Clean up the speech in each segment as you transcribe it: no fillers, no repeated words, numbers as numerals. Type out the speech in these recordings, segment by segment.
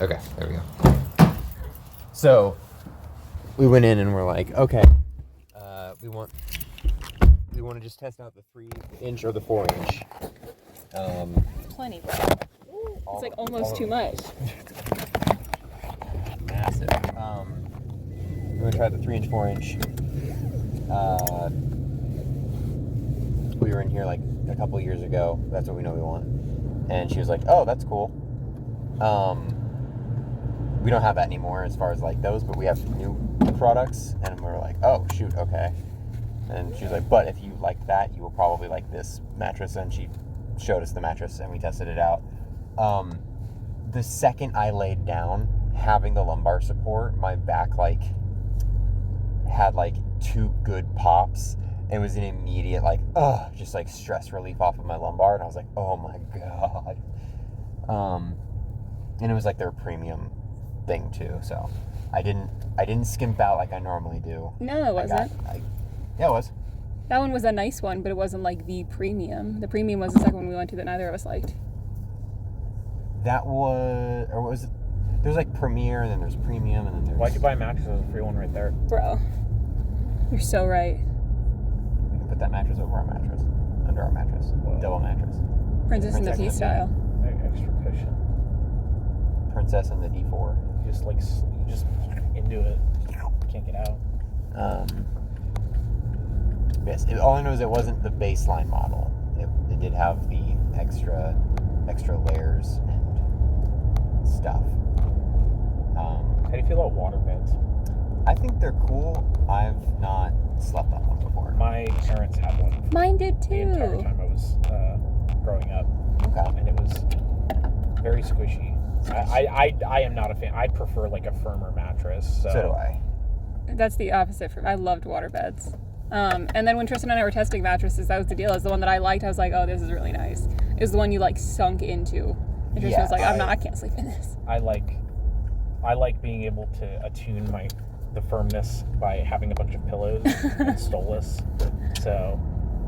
Okay, there we go. So, we went in and we're like, okay, we want to just test out the 3-inch or the 4-inch. Plenty, bro. It's like almost too much. Massive. We're going to try the 3-inch, 4-inch. We were in here like a couple years ago. That's what we know we want. And she was like, oh, that's cool. We don't have that anymore as far as like those, but we have some new products. And we're like, oh, shoot, okay. And she was like, but if you like that, you will probably like this mattress. And she showed us the mattress and we tested it out. The second I laid down, having the lumbar support, my back like had like 2 good pops. It was an immediate like, just like stress relief off of my lumbar. And I was like, oh my God. And it was like their premium thing too. So I didn't skimp out like I normally do. No, it wasn't. Yeah, it was. That one was a nice one, but it wasn't like the premium. The premium was the second one we went to that neither of us liked. That was, or was it? There's like premiere, and then there's premium, and then there's. Why'd you buy a mattress? There's a free one right there. Bro, you're so right. We can put that mattress over our mattress, under our mattress, double mattress. Princess in the Pea style. Extra cushion. Princess in the D4. You just into it. Can't get out. Yes. All I know is it wasn't the baseline model. It did have the extra layers and stuff. How do you feel about water beds? I think they're cool. I've not slept on one before. My parents had one. Mine did too. The entire time I was growing up. Okay. And it was very squishy. I am not a fan. I prefer like a firmer mattress. So do I. That's the opposite. I loved water beds. And then when Tristan and I were testing mattresses, that was the deal. Is the one that I liked, I was like, oh, this is really nice. It was the one you like sunk into. And Tristan was like, I can't sleep in this. I like being able to attune the firmness by having a bunch of pillows and stolus. So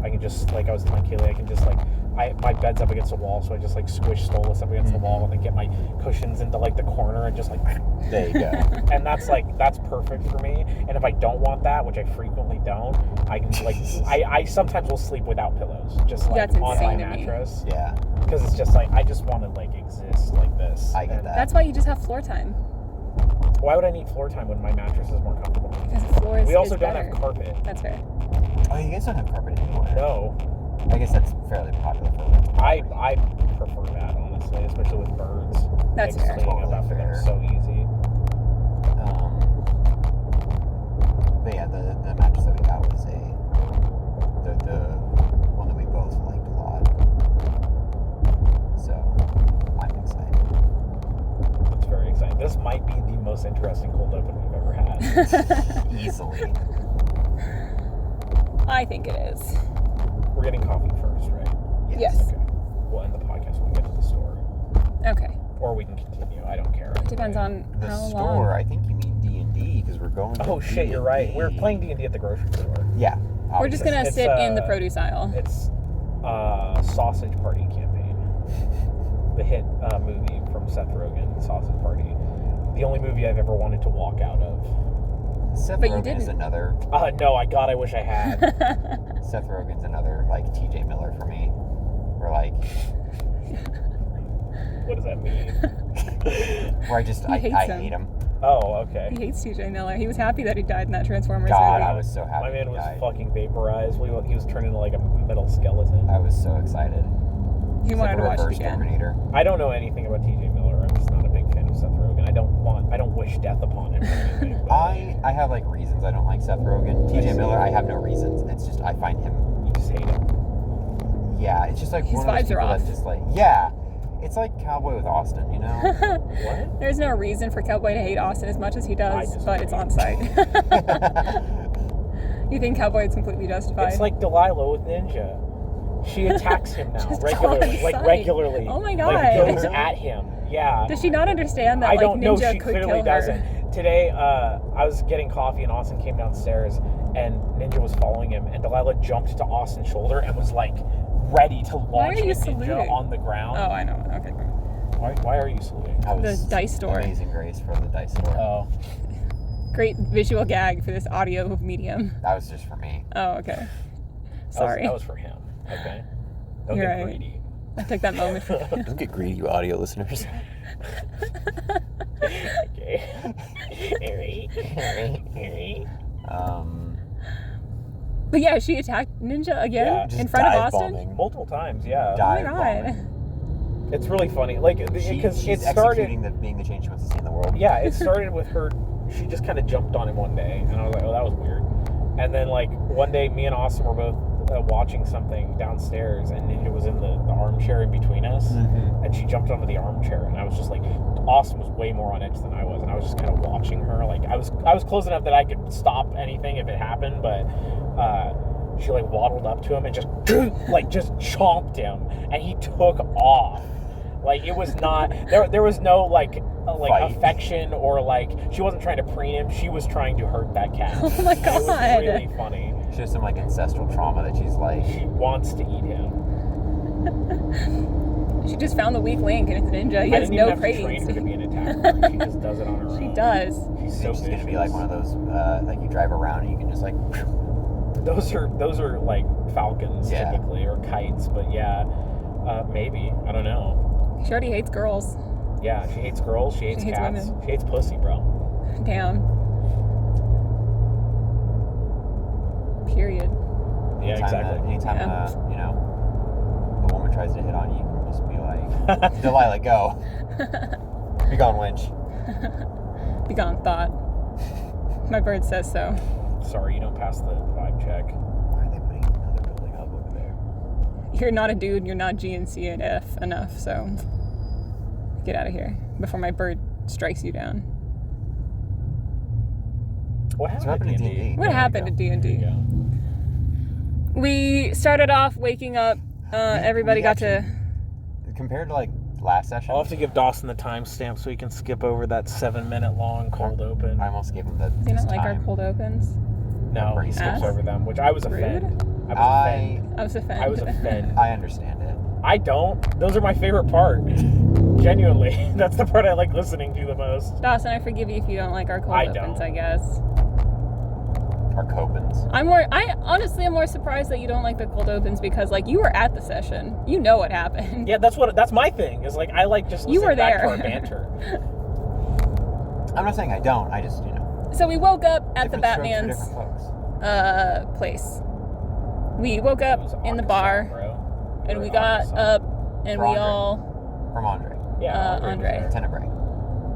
I can just, like I was telling Kaylee, I can just like, my bed's up against the wall, so I just like squish stolus up against the wall and then get my cushions into like the corner and just like, there you go. And that's perfect for me. And if I don't want that, which I frequently don't, I can like, I sometimes will sleep without pillows, just like that's on my insane to me. mattress. Yeah. Because it's just like, I just want to like exist like this. I get that. That's why you just have floor time. Why would I need floor time when my mattress is more comfortable? Because the floor is We also is don't better. have carpet. That's fair. Oh, you guys don't have carpet anymore. No. I guess that's fairly popular for them. I prefer that, honestly, especially with birds. That's Like, fair. cleaning Totally up after them fair. is so easy. But yeah, the mattress that we got was the one that we both liked a lot. So I'm excited. It's very exciting. This might be the most interesting cold open we've ever had. Easily. I think it is. We're getting coffee first, right? Yes. Okay. We'll end the podcast when we get to the store. Okay. Or we can continue. I don't care. It depends on The how store, long. I think you mean D&D because we're going to Oh shit, you're right. D&D. We're playing D&D at the grocery store. Yeah. We're just going to It's, sit in the produce aisle. It's Sausage Party campaign. The hit movie from Seth Rogen, Sausage Party. The only movie I've ever wanted to walk out of. Seth But you Rogen is didn't. another. No, I wish I had. Seth Rogen's another like TJ Miller for me. We're like, What does that mean? where I hate him. Oh, okay. He hates TJ Miller. He was happy that he died in that Transformers God, movie. I was so happy. My man he was died. fucking vaporized. He was turning into like a metal skeleton. I was so excited. He It's wanted like a to watch it reverse again. Terminator. I don't know anything about TJ Miller. I'm just not a big fan of Seth Rogen. I don't wish death upon him or anything. But I have like reasons I don't like Seth Rogen. TJ Miller, I have no reasons. It's just I find him. you just hate him. Yeah, it's just like His one of those vibes are people off. that's just like it's like Cowboy with Austin, you know. What? There's no reason for Cowboy to hate Austin as much as he does, disagree. but it's on site. You think Cowboy is completely justified? It's like Delilah with Ninja. She attacks him now Just regularly, on like sight. regularly. Oh my Like God. goes at him. Yeah. Does she not understand that I like don't know. Ninja She could clearly kill her? doesn't. Today, I was getting coffee and Austin came downstairs and Ninja was following him and Delilah jumped to Austin's shoulder and was like ready to Why launch are you Ninja saluting? on the ground. Oh, I know. Okay. Why are you saluting? I was The dice store. Amazing Grace for the dice store. Oh, Great visual gag for this audio medium. That was just for me. Oh, okay. Sorry. that was for him. Okay. Don't You're get right. greedy. I took that moment for Don't get greedy, you audio listeners. Okay. Alright. But yeah, she attacked Ninja again Yeah, in Just front of dive Austin. bombing. Multiple times, yeah. Oh my Dive god. bombing. It's really funny. Like, because She's it started. executing being the change she wants to see in the world. Yeah, it started with her. She just kind of jumped on him one day, and I was like, oh, that was weird. And then, like, one day, me and Austin were both watching something downstairs, and Ninja was in the armchair in between us, and she jumped onto the armchair, and I was just like, Austin was way more on edge than I was, and I was just kind of watching her. Like, I was close enough that I could stop anything if it happened, but she like waddled up to him and just chomped him, and he took off. Like, it was not there was no like Fight. affection, or like, she wasn't trying to preen him, she was trying to hurt that cat. Oh my It was god. really funny. She has some like ancestral trauma that she's like. She wants to eat him. She just found the weak link, and it's Ninja. He I has didn't even no have to train praise. her to be an attacker. She just does it on her own. She does. She's I so think she's gonna be vicious. like one of those like you drive around and you can just like. Those are like falcons Yeah. typically, or kites, but yeah, maybe, I don't know. She already hates girls. Yeah, she hates girls, she hates hates cats, women. she hates pussy, bro. Damn. Period. Yeah, exactly. Anytime Yeah. you know, a woman tries to hit on you, you can just be like, Delilah, go. Be gone, wench. Be gone, thought. My bird says so. Sorry, you don't pass the vibe check. Why are they putting another building up over there? You're not a dude, you're not G and C and F enough, so get out of here before my bird strikes you down. What happened to D&D? What happened to D&D? Yeah. We started off waking up, everybody got to... Compared to like last session, I'll have to give Dawson the timestamp so he can skip over that 7-minute long cold open. I almost gave him the. Do you not like our cold opens? No, he Rude. skips over them, which I was offended. I I was offended. I was offended. I understand it. I don't. Those are my favorite part. Genuinely. That's the part I like listening to the most. Dawson, I forgive you if you don't like our cold I opens, don't. I guess. Our Copens. I honestly am more surprised that you don't like the cold opens because, like, you were at the session. You know what happened. Yeah, that's my thing. Is like, I like just You listening were back there. to our banter. I'm not saying I don't. I just So we woke up at the different strokes for Batman's different folks. place. We woke It up was in the Arkansas, bar, bro. and Or we got Arkansas. up, and For we Andre. all... From Andre. Yeah, Andre. was there. Tenebrae.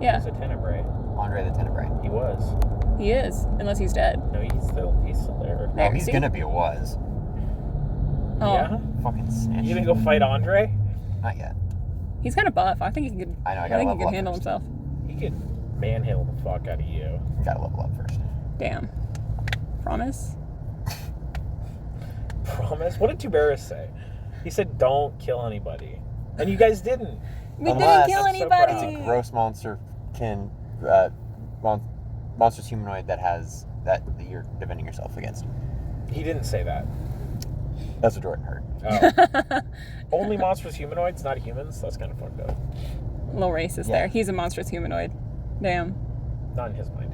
Yeah, He's a Tenebrae. Andre the Tenebrae. He was. he is, unless he's dead. No, he's still there. There, Oh, he's see? gonna be a was. Oh, Yeah. Fucking snitch. You gonna go fight Andre? Not yet. he's kind of buff. I think he could. I know, I I gotta think he level can up handle first. himself. He could manhandle the fuck out of you. Gotta level up first. Damn. Promise. Promise? What did Tuberis say? He said, "Don't kill anybody," and you guys didn't. We Unless- didn't kill That's so anybody. proud. It's a gross monster monstrous humanoid that you're defending yourself against. He didn't say that. That's what Jordan heard. Oh. Only monstrous humanoids, not humans? That's kind of fucked up. Little racist Yeah. there. He's a monstrous humanoid. Damn. Not in his mind.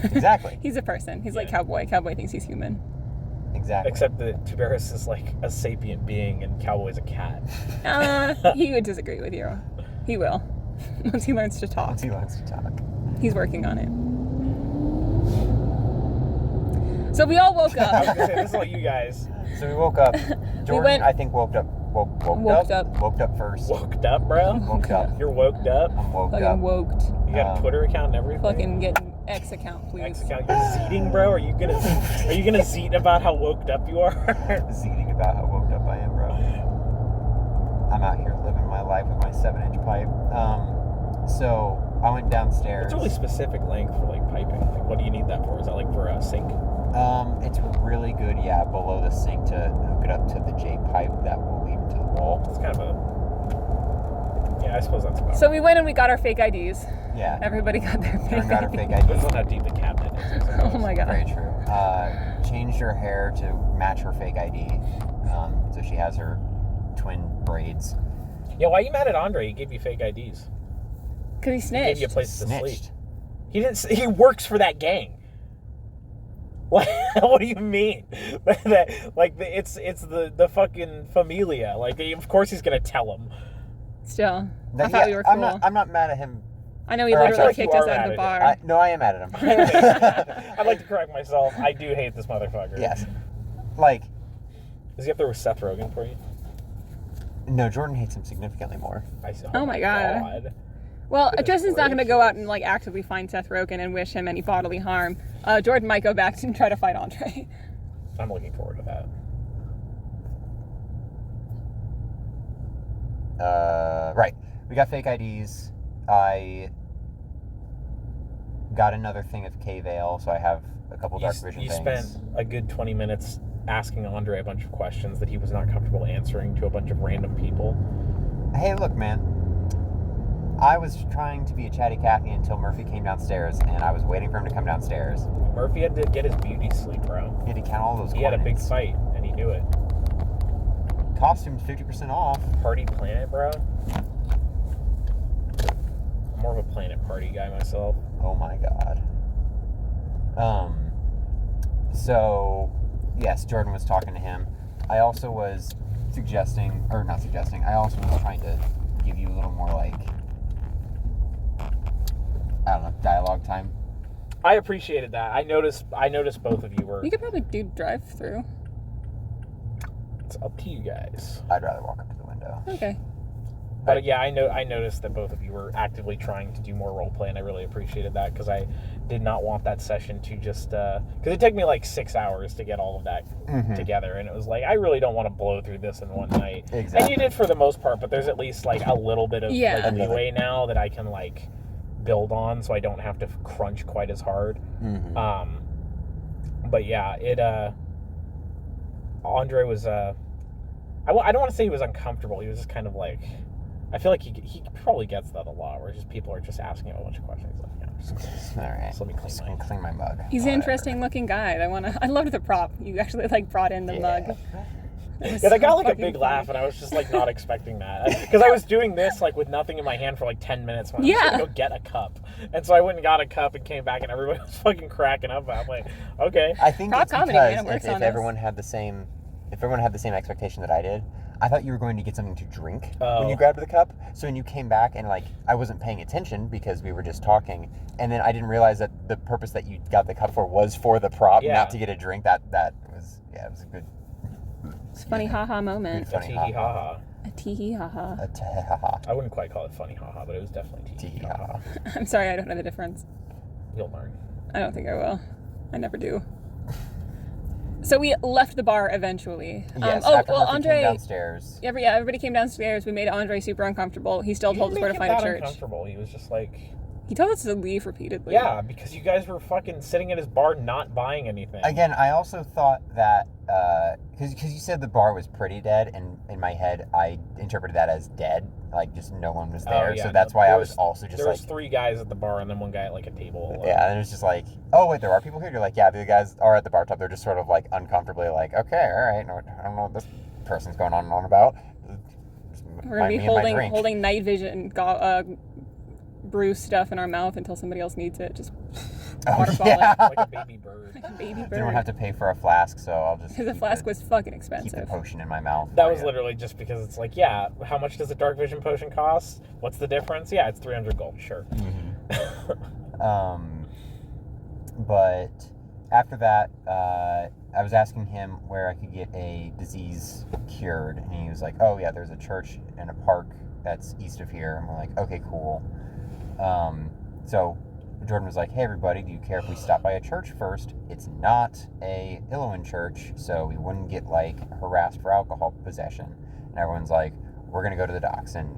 Exactly. He's a person. He's like Yeah. Cowboy. Cowboy thinks he's human. Exactly. Except that Tuberis is like a sapient being and Cowboy's a cat. He would disagree with you. He will. Once he learns to talk. Once he wants to talk. He's working on it. So we all woke I was up. gonna say, this is what you guys So we woke up. Jordan, went- I think, woke up first. woked up, bro. Woke up. You're woked up. I'm woke Fucking up. woked. You got a Twitter account and everything. Fucking get an X account, please. X account. You're zeeting, bro. Are you gonna zeet about how woked up you are? Zeeting about how woke up I am, bro. I'm out here living my life with my 7-inch pipe. So I went downstairs. It's a really specific length for like piping. Like, what do you need that for? Is that like for a sink? It's really good, yeah, below the sink to hook it up to the J pipe that will lead to the wall. It's kind of a. Yeah, I suppose that's about. So we went and we got our fake IDs. Yeah. Everybody got their fake Jordan got her IDs. fake Depends on ID. how deep the cabinet is. Oh my god. Very true. Changed her hair to match her fake ID. So she has her twin braids. Yeah, why are you mad at Andre? He gave you fake IDs. Because he He snitched. gave you a place to sleep. Snitched. He didn't. He works for that gang. What? What do you mean? It's the fucking familia. Like, of course he's gonna tell him. Still. I thought we were cool. I'm not mad at him. I know he Or I literally feel kicked like us you are out of the mad bar. No, I am mad at him. I'd like to correct myself. I do hate this motherfucker. Yes. Like, Is he up there with Seth Rogen for you? no, Jordan hates him significantly more. Oh my God. Well, Goodness Justin's not going to go gracious. out and like actively find Seth Rogen and wish him any bodily harm. Jordan might go back and try to fight Andre. I'm looking forward to that. Right. We got fake IDs. I got another thing of K-Veil, so I have a couple dark vision You things. spent a good 20 minutes asking Andre a bunch of questions that he was not comfortable answering to a bunch of random people. Hey, look, man. I was trying to be a chatty Cathy until Murphy came downstairs, and I was waiting for him to come downstairs. Murphy had to get his beauty sleep, bro. He had to count all those He had a big coins. fight, and he knew it. Costumes 50% off. Party Planet, bro. I'm more of a Planet Party guy myself. Oh my god. So, yes, Jordan was talking to him. I also was I also was trying to give you a little more, like, I don't know, dialogue time. I appreciated that. I noticed both of you were. You could probably do drive-through. It's up to you guys. I'd rather walk up to the window. Okay. But yeah, I noticed that both of you were actively trying to do more roleplay, and I really appreciated that because I did not want that session to just because it took me like 6 hours to get all of that together, and it was like I really don't want to blow through this in one night. Exactly. And you did for the most part, but there's at least like a little bit of Yeah. like, leeway now that I can like build on, so I don't have to crunch quite as hard. But yeah, it Andre was I don't want to say he was uncomfortable. He was just kind of like. I feel like he probably gets that a lot, where just people are just asking him a bunch of questions. He's like, yeah, just, All right. just let me Just clean gonna clean my mug. He's an interesting looking guy. I loved the prop. You actually like brought in the mug. Yeah, that got like a big laugh, and I was just like not expecting that because I was doing this like with nothing in my hand for like 10 minutes. When I was gonna go get a cup, and so I went and got a cup and came back, and everybody was fucking cracking up. I'm like, okay. I think Prop it's comedy, man, because it works if on everyone had the same expectation that I did, I thought you were going to get something to drink when you grabbed the cup. So when you came back and like I wasn't paying attention because we were just talking, and then I didn't realize that the purpose that you got the cup for was for the prop, not to get a drink. That was it was a good. It's a funny haha moment. A tee-hee ha-ha. A tee-hee haha. A ha. I wouldn't quite call it funny haha, but it was definitely tee-hee ha-ha. I'm sorry, I don't know the difference. You'll learn. I don't think I will. I never do. So we left the bar eventually. Yes. Andre. Came downstairs. Everybody came downstairs. We made Andre super uncomfortable. He still told us where to find a church. Uncomfortable. He was just like. He told us to leave repeatedly. Yeah, because you guys were fucking sitting at his bar not buying anything. Again, I also thought that because you said the bar was pretty dead, and in my head I interpreted that as dead, like just no one was there. So that's why I was also just there like. was 3 guys at the bar and then 1 guy at like a table. Yeah, and it was just like, oh wait, there are people here. You're like, yeah, the guys are at the bar top. They're just sort of like uncomfortably like, okay, all right, I don't know what this person's going on and on about. Just We're gonna mind be me and my drink. holding night vision brew stuff in our mouth until somebody else needs it. Just waterfall yeah. it. Like a baby bird. Like a baby They don't bird. have to pay for a flask, so I'll just. Because the keep flask was fucking keep expensive. the potion in my mouth. That for was you. literally just because it's like, yeah, how much does a dark vision potion cost? What's the difference? Yeah, it's 300 gold, sure. But after that, I was asking him where I could get a disease cured, and he was like, "Oh yeah, there's a church in a park that's east of here." And we're like, "Okay, cool." So Jordan was like, "Hey everybody, do you care if we stop by a church first? It's not a Iloan church, so we wouldn't get like harassed for alcohol possession." And everyone's like, "We're gonna go to the docks." And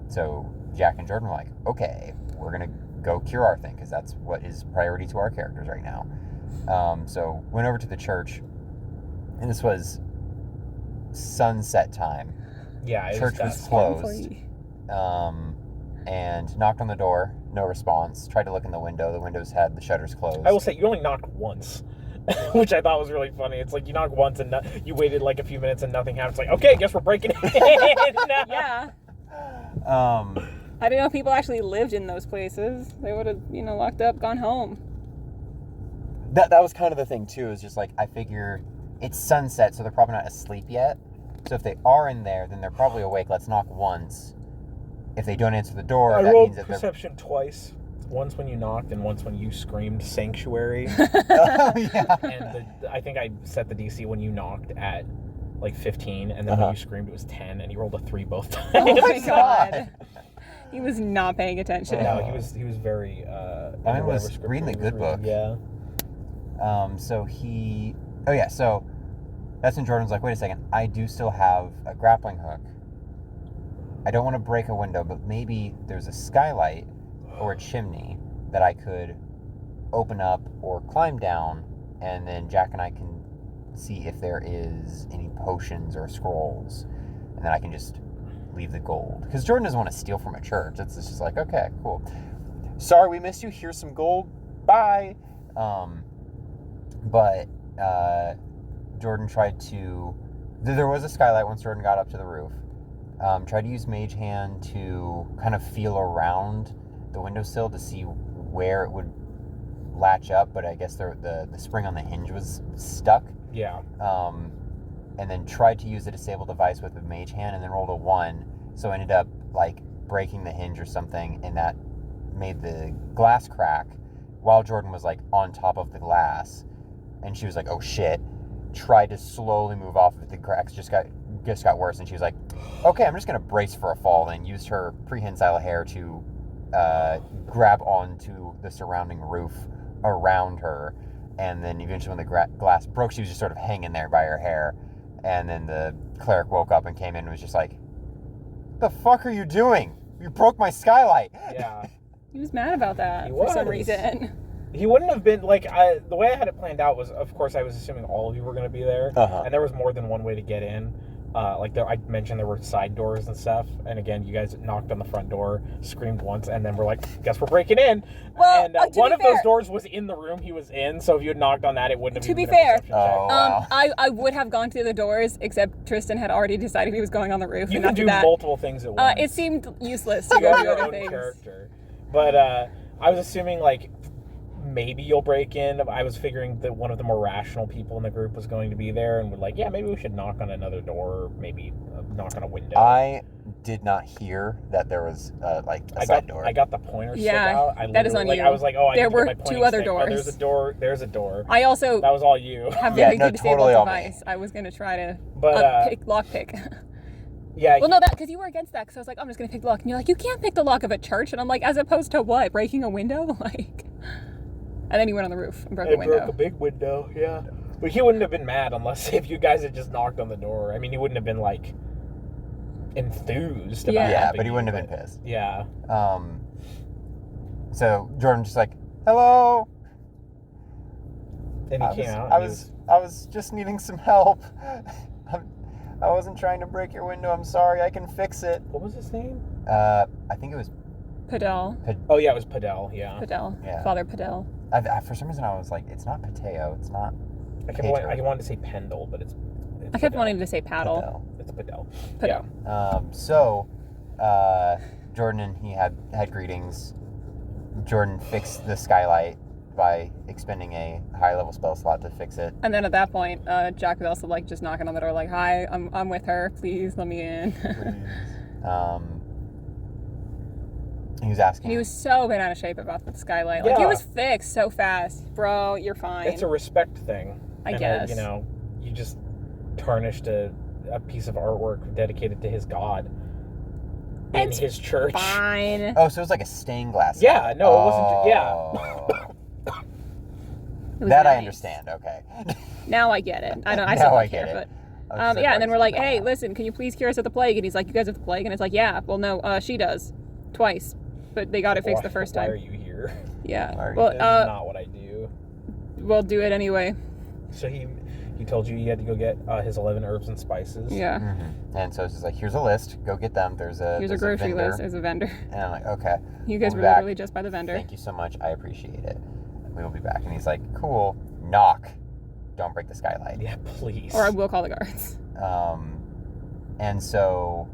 so Jack and Jordan were like, "Okay, we're gonna go cure our thing because that's what is priority to our characters right now." So went over to the church, and this was sunset time. Yeah, Church was dusk. closed. And knocked on the door, no response. Tried to look in the window. The windows had the shutters closed. I will say, you only knocked once, which I thought was really funny. It's like you knocked once and you waited like a few minutes and nothing happened. It's like, okay, guess we're breaking in. Yeah. I didn't know people actually lived in those places. They would have, locked up, gone home. That was kind of the thing too. Is just like I figure it's sunset, so they're probably not asleep yet. So if they are in there, then they're probably awake. Let's knock once. If they don't answer the door, I that rolled means that perception twice. Once when you knocked, and once when you screamed "Sanctuary." Oh yeah. And I think I set the DC when you knocked at like 15, and then when you screamed it was 10, and he rolled a 3 both times. Oh my god. He was not paying attention. No, he was very. I was reading the good book. Yeah. So that's when Jordan's like, wait a second, I do still have a grappling hook. I don't want to break a window, but maybe there's a skylight or a chimney that I could open up or climb down, and then Jack and I can see if there is any potions or scrolls, and then I can just leave the gold. Because Jordan doesn't want to steal from a church. It's just like, okay, cool. Sorry we missed you. Here's some gold. Bye. But Jordan tried to... There was a skylight once Jordan got up to the roof. Tried to use Mage Hand to kind of feel around the windowsill to see where it would latch up, but I guess the spring on the hinge was stuck. Yeah. And then tried to use a disable device with a Mage Hand, and then rolled a 1, so ended up like breaking the hinge or something, and that made the glass crack while Jordan was like on top of the glass, and she was like, oh shit. Tried to slowly move off of the cracks, just got worse, and she was like, okay, I'm just gonna brace for a fall, and used her prehensile hair to grab onto the surrounding roof around her, and then eventually when the glass broke, she was just sort of hanging there by her hair, and then the cleric woke up and came in and was just like, the fuck are you doing? You broke my skylight. Yeah. He was mad about that He for some was. reason. He wouldn't have been, like, the way I had it planned out was, of course, I was assuming all of you were going to be there, and there was more than one way to get in. I mentioned there were side doors and stuff, and again, you guys knocked on the front door, screamed once, and then we're like, guess we're breaking in. Well, and to one be of those fair- doors was in the room he was in, so if you had knocked on that, it wouldn't have To be even been a fair, perception check. Oh, wow. I would have gone through the doors, except Tristan had already decided he was going on the roof. You and can after do that, multiple things at once. it seemed useless to You go have do your other own things. character. But I was assuming, like, maybe you'll break in. I was figuring that one of the more rational people in the group was going to be there, and we're like, yeah, maybe we should knock on another door, or maybe knock on a window. I did not hear that there was a side door. I got the pointer stick Yeah, out. that is on you. I was like, oh, I There need to get were my 2 pointing other stick. Oh, doors. there's a door. There's a door. I also That was all you. have Yeah, very no, good disable totally on me. device. I was going to try to But, lockpick. Yeah. Well, no, because you were against that, because I was like, I'm just going to pick the lock. And you're like, you can't pick the lock of a church. And I'm like, as opposed to what? Breaking a window? Like... And then he went on the roof and broke a window. broke a big window, yeah. But he wouldn't have been mad unless if you guys had just knocked on the door. I mean, he wouldn't have been, like, enthused about Yeah, it. but he wouldn't have been pissed. Yeah. So Jordan just like, hello. And he came out. I was just needing some help. I wasn't trying to break your window. I'm sorry. I can fix it. What was his name? I think it was Padel. Oh, yeah, it was Padel, yeah. Padel. Yeah. Father Padel. For some reason I was like, it's not Pateo. It's not. I wanted to say Pendle, but it's I kept Padel. wanting to say paddle. Padel. It's Padel. Padel. So Jordan and he had greetings. Jordan fixed the skylight by expending a high level spell slot to fix it. And then at that point, Jack was also like just knocking on the door, like, "Hi, I'm with her. Please let me in." He was asking. And he was so bent out of shape about the skylight. Like, Yeah. it was fixed so fast, bro. You're fine. It's a respect thing. I And, guess. You just tarnished a piece of artwork dedicated to his god in It's his church. Fine. Oh, so it was like a stained glass. Yeah, no, it wasn't. Yeah. It was That I nice. understand. Okay. Now I get it. I Now still don't I get care, it. but I was just yeah. And then we're like, "Nah." "Hey, listen, can you please cure us of the plague?" And he's like, "You guys have the plague?" And it's like, "Yeah." Well, no, she does, twice, but they got it fixed the first Why time. are you here? Yeah. Why are you Well, That's not what I do. we'll do it anyway. So he told you had to go get his 11 herbs and spices. Yeah. Mm-hmm. And so it's just like, here's a list. Go get them. There's a grocery vendor. list. There's a vendor. And I'm like, okay. You guys We'll were be back. literally just by the vendor. Thank you so much. I appreciate it. We will be back. And he's like, cool. Knock. Don't break the skylight. Yeah, please. Or I will call the guards. And so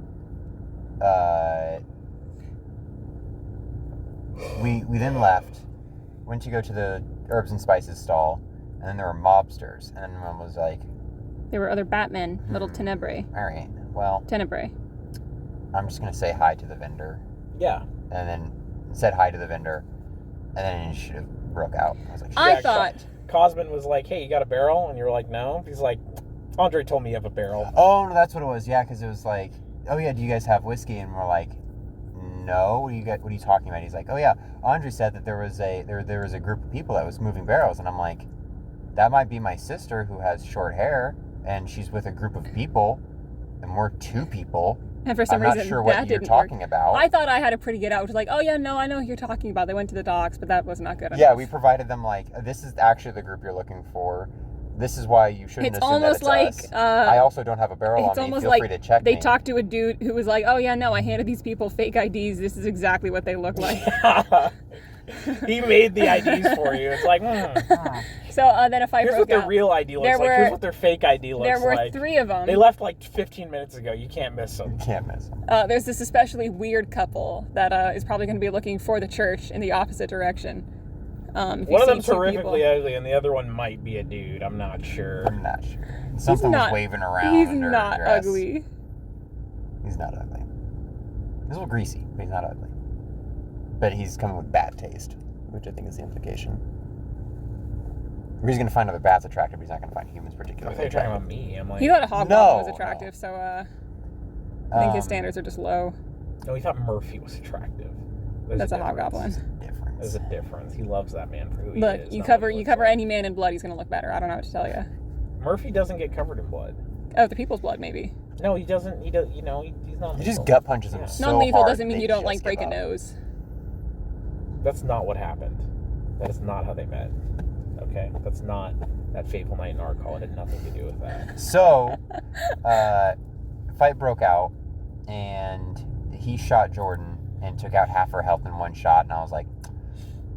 we then left, went to go to the herbs and spices stall, and then there were mobsters, and then Mom was like, There were other Batmen, little Tenebrae. all right, well, Tenebrae. I'm just gonna say hi to the vendor, Yeah. and then said hi to the vendor, and then it should have broke out. I was like, I Yeah, thought... Cosman was like, hey, you got a barrel? And you were like, no. He's like, Andre told me you have a barrel. oh no, that's what it was. Yeah, because it was like, oh yeah, do you guys have whiskey? And we're like, no. What are you talking about? He's like, oh yeah, Andre said that there was a group of people that was moving barrels, and I'm like, that might be my sister who has short hair, and she's with a group of people, and we're 2 people. And for some I'm reason, not sure that what you're didn't talking work. about. I thought I had a pretty good out, which was like, oh yeah, no, I know who you're talking about. They went to the docks, but that was not good enough. Yeah, we provided them like, this is actually the group you're looking for. This is why you shouldn't It's assume almost that it's like, us. I also don't have a barrel it's on me. almost Feel like free to check they me. talked to a dude who was like, oh yeah, no, I handed these people fake IDs. This is exactly what they look like. He made the IDs for you. It's like, So then a fight here's broke what their out. real ID looks like. Here's what their fake ID looks There were like. 3 of them. They left like 15 minutes ago. You can't miss them. Can't miss them. There's this especially weird couple that is probably going to be looking for the church in the opposite direction. One of them's terrifically ugly, and the other one might be a dude. I'm not sure. I'm not sure. Something was waving around. He's under her not dress. ugly. He's not ugly. He's a little greasy, but he's not ugly. But he's coming with bad taste, which I think is the implication. He's going to find other bats attractive, but he's not going to find humans I particularly thought you were talking attractive. about me. I'm like, He thought a hobgoblin was No, attractive, no. so I think his Um, standards are just low. no, he thought Murphy was attractive. That's a hobgoblin. Difference. There's a difference. He loves that man for who he Look, is. you not cover what he you looks cover like. any man in blood, he's going to look better. I don't know what to tell you. Murphy doesn't get covered in blood. Oh, the people's blood, maybe. No, he doesn't. He does. You know, he's not. He just lethal. gut punches him Yeah. so Non-lethal hard doesn't mean they you don't, just like, break a give up. nose. That's not what happened. That is not how they met. Okay, that's not that fateful night in our call. It had nothing to do with that. So, fight broke out, and he shot Jordan and took out half her health in one shot, and I was like,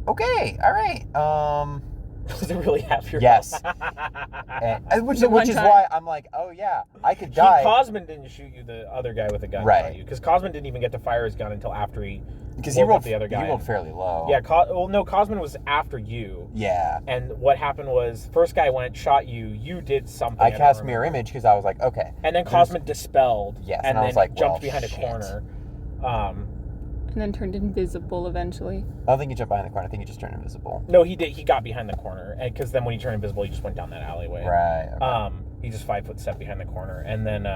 okay, all right. Does it really have your? Yes. And, which is why I'm like, oh yeah, I could die. Cosman didn't shoot you. The other guy with the gun Right. shot you because Cosman didn't even get to fire his gun until after he Because woke he rolled up the other guy. He rolled fairly low. Yeah. Well, no, Cosman was after you. Yeah. And what happened was, first guy went, shot you. You did something. I don't cast remember. mirror image because I was like, okay. And then Cosman dispelled. Yes, And and I then was like, jumped well, behind shit. a corner. And then turned invisible eventually. I don't think he jumped behind the corner. I think he just turned invisible. No, he did. He got behind the corner, and because then when he turned invisible, he just went down that alleyway. Right. Okay. He just 5 foot step behind the corner, and then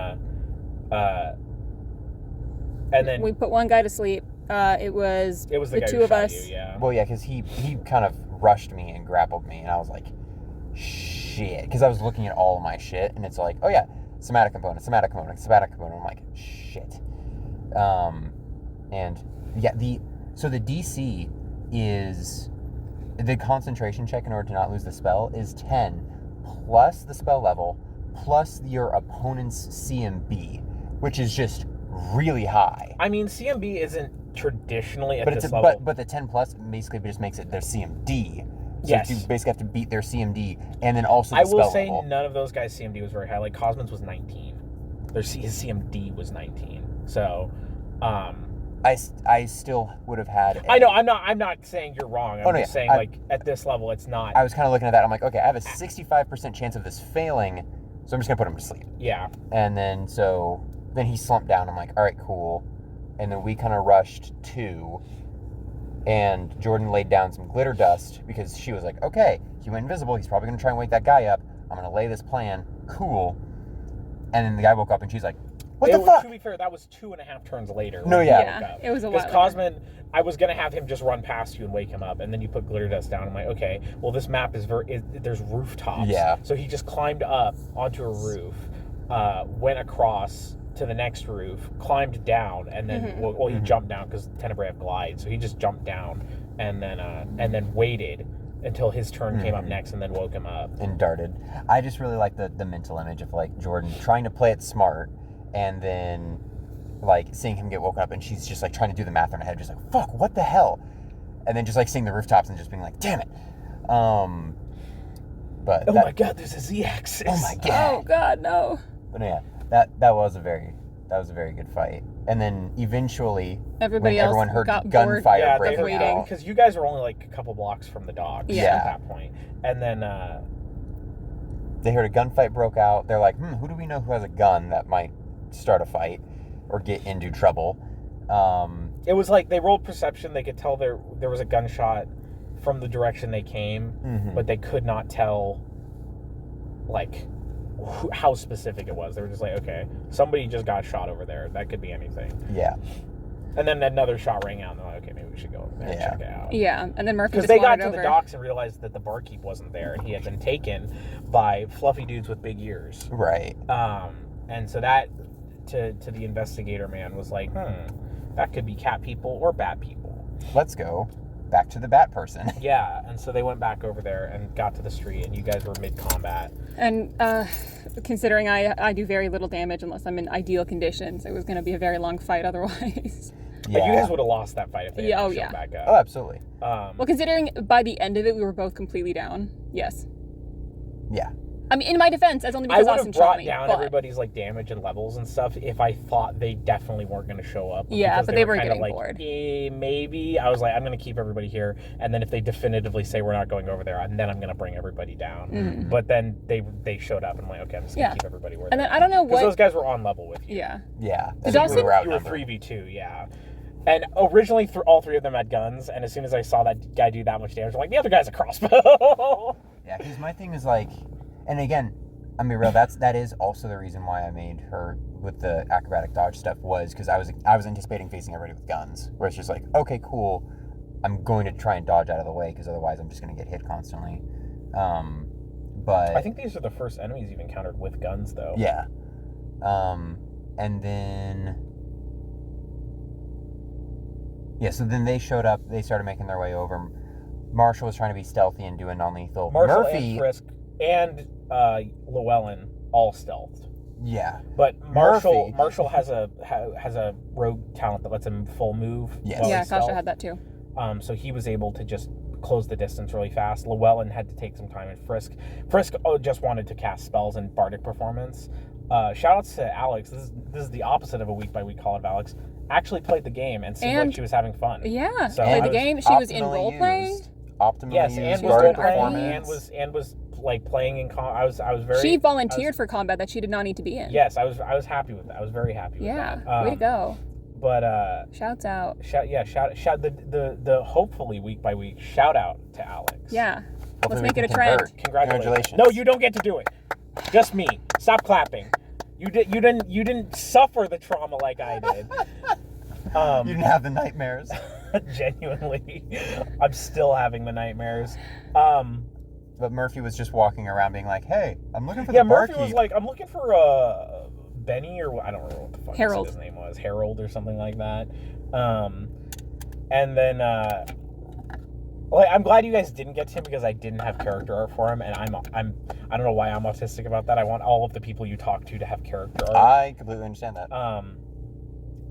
We put one guy to sleep. It was it was the, the guy 2 who of shot us. You, yeah. Well, yeah, because he kind of rushed me and grappled me, and I was like, shit. Because I was looking at all of my shit, and it's like, oh yeah, somatic component, somatic component, somatic component. I'm like, shit. And yeah, so the DC is the concentration check in order to not lose the spell is 10 plus the spell level plus your opponent's CMB, which is just really high. I mean, CMB isn't traditionally at But this it's level. but the 10 plus basically just makes it their CMD. So Yes. you basically have to beat their CMD and then also the I will spell say level. none of those guys' CMD was very high. Like Cosman's was 19. His CMD was 19. So, I still would have had. I know. I'm not saying you're wrong. I'm no, just yeah, saying like at this level, it's not. I was kind of looking at that. I'm like, okay, I have a 65% chance of this failing, so I'm just gonna put him to sleep. Yeah. And then then he slumped down. I'm like, all right, cool. And then we kind of rushed 2, and Jordan laid down some glitter dust because she was like, okay, he went invisible. He's probably gonna try and wake that guy up. I'm gonna lay this plan. Cool. And then the guy woke up, and she's like, what the fuck? To be fair, that was 2.5 turns later. No, when he yeah. woke up. It was a while Because later. Cosman, I was gonna have him just run past you and wake him up, and then you put glitter dust down. I'm like, okay, well this map is there's rooftops. Yeah. So he just climbed up onto a roof, went across to the next roof, climbed down, and then he jumped down because Tenebrae have glide. So he just jumped down and then waited until his turn came up next, and then woke him up. And darted. I just really like the mental image of like Jordan trying to play it smart, and then like seeing him get woken up, and she's just like trying to do the math in her head, just like fuck, what the hell, and then just like seeing the rooftops and just being like, damn it. But Oh my God, there's a Z-axis. Oh my God. Oh God, no. But yeah, that was a very That was a very good fight. And then eventually, Everybody when else everyone heard got bored. gunfire Yeah, break they waiting. out. because you guys were only like a couple blocks from the docks Yeah. at that point. And then They heard a gunfight broke out. They're like, who do we know who has a gun that might start a fight or get into trouble? it was like they rolled perception. They could tell there was a gunshot from the direction they came, but they could not tell like how specific it was. They were just like, okay, somebody just got shot over there. That could be anything. Yeah. And then another shot rang out, and they're like, okay, maybe we should go over there and check it out. Yeah, and then Murphy Because just they got wandered to over. the docks and realized that the barkeep wasn't there, and he had been taken by fluffy dudes with big ears. Right. And so that, to the investigator man, was like, that could be cat people or bat people. Let's go back to the bat person. Yeah, and so they went back over there and got to the street, and you guys were mid-combat. And considering I do very little damage unless I'm in ideal conditions, it was going to be a very long fight otherwise. But you guys would have lost that fight if they hadn't shown back up. Oh, absolutely. Well, considering by the end of it we were both completely down, yes. Yeah. I mean, in my defense, that's only I because would Austin have shot brought me. down but, everybody's like damage and levels and stuff if I thought they definitely weren't going to show up. Yeah, because but they were kinda getting like, bored. Maybe. I was like, I'm going to keep everybody here, and then if they definitively say we're not going over there, and then I'm going to bring everybody down. But then they showed up, and I'm like, okay, I'm just going to keep everybody where And they're then I don't know because what. those guys were on level with you. Yeah. Yeah. Did Dawson- we were You were outnumbered. 3v2, yeah. And originally, all three of them had guns, and as soon as I saw that guy do that much damage, I'm like, the other guy's a crossbow. Yeah, because my thing is like, and again, I mean, real. That is also the reason why I made her with the acrobatic dodge stuff was because I was anticipating facing everybody with guns, where it's just like, okay, cool, I'm going to try and dodge out of the way because otherwise I'm just going to get hit constantly. But I think these are the first enemies you've encountered with guns, though. yeah, and then yeah, so then they showed up. They started making their way over. Marshall was trying to be stealthy and do a non-lethal. Marshall Murphy, and Frisk and Llewellyn all stealthed. yeah, But Marshall Murphy. has a rogue talent that lets him full move. Yes. while Yeah, he's Kasha stealth. had that too. So he was able to just close the distance really fast. Llewellyn had to take some time, and Frisk just wanted to cast spells and bardic performance. Shout outs to Alex. This is the opposite of a week by week call of Alex. Actually played the game and seemed And- like she was having fun. Yeah, So played I the was game. She was in Optimally role playing. used. Optimally Yes, used. and She was was doing doing performance, and was like playing in. I was very. She volunteered for combat that she did not need to be in. Yes, I was happy with that. I was very happy with Yeah, that. way to go. But Shouts out. shout the hopefully week by week shout out to Alex. Yeah. Hopefully Let's we make can it a trend. convert. Congratulations. No, you don't get to do it. Just me. Stop clapping. You didn't suffer the trauma like I did. You didn't have the nightmares. Genuinely, I'm still having the nightmares. But Murphy was just walking around being like, hey, I'm looking for Yeah, the Murphy barkeep. was like, I'm looking for Benny, or I don't remember what the fuck Harold. his name was, Harold or something like that. And then like, I'm glad you guys didn't get to him because I didn't have character art for him, and I don't know why I'm autistic about that. I want all of the people you talk to have character art. I completely understand that.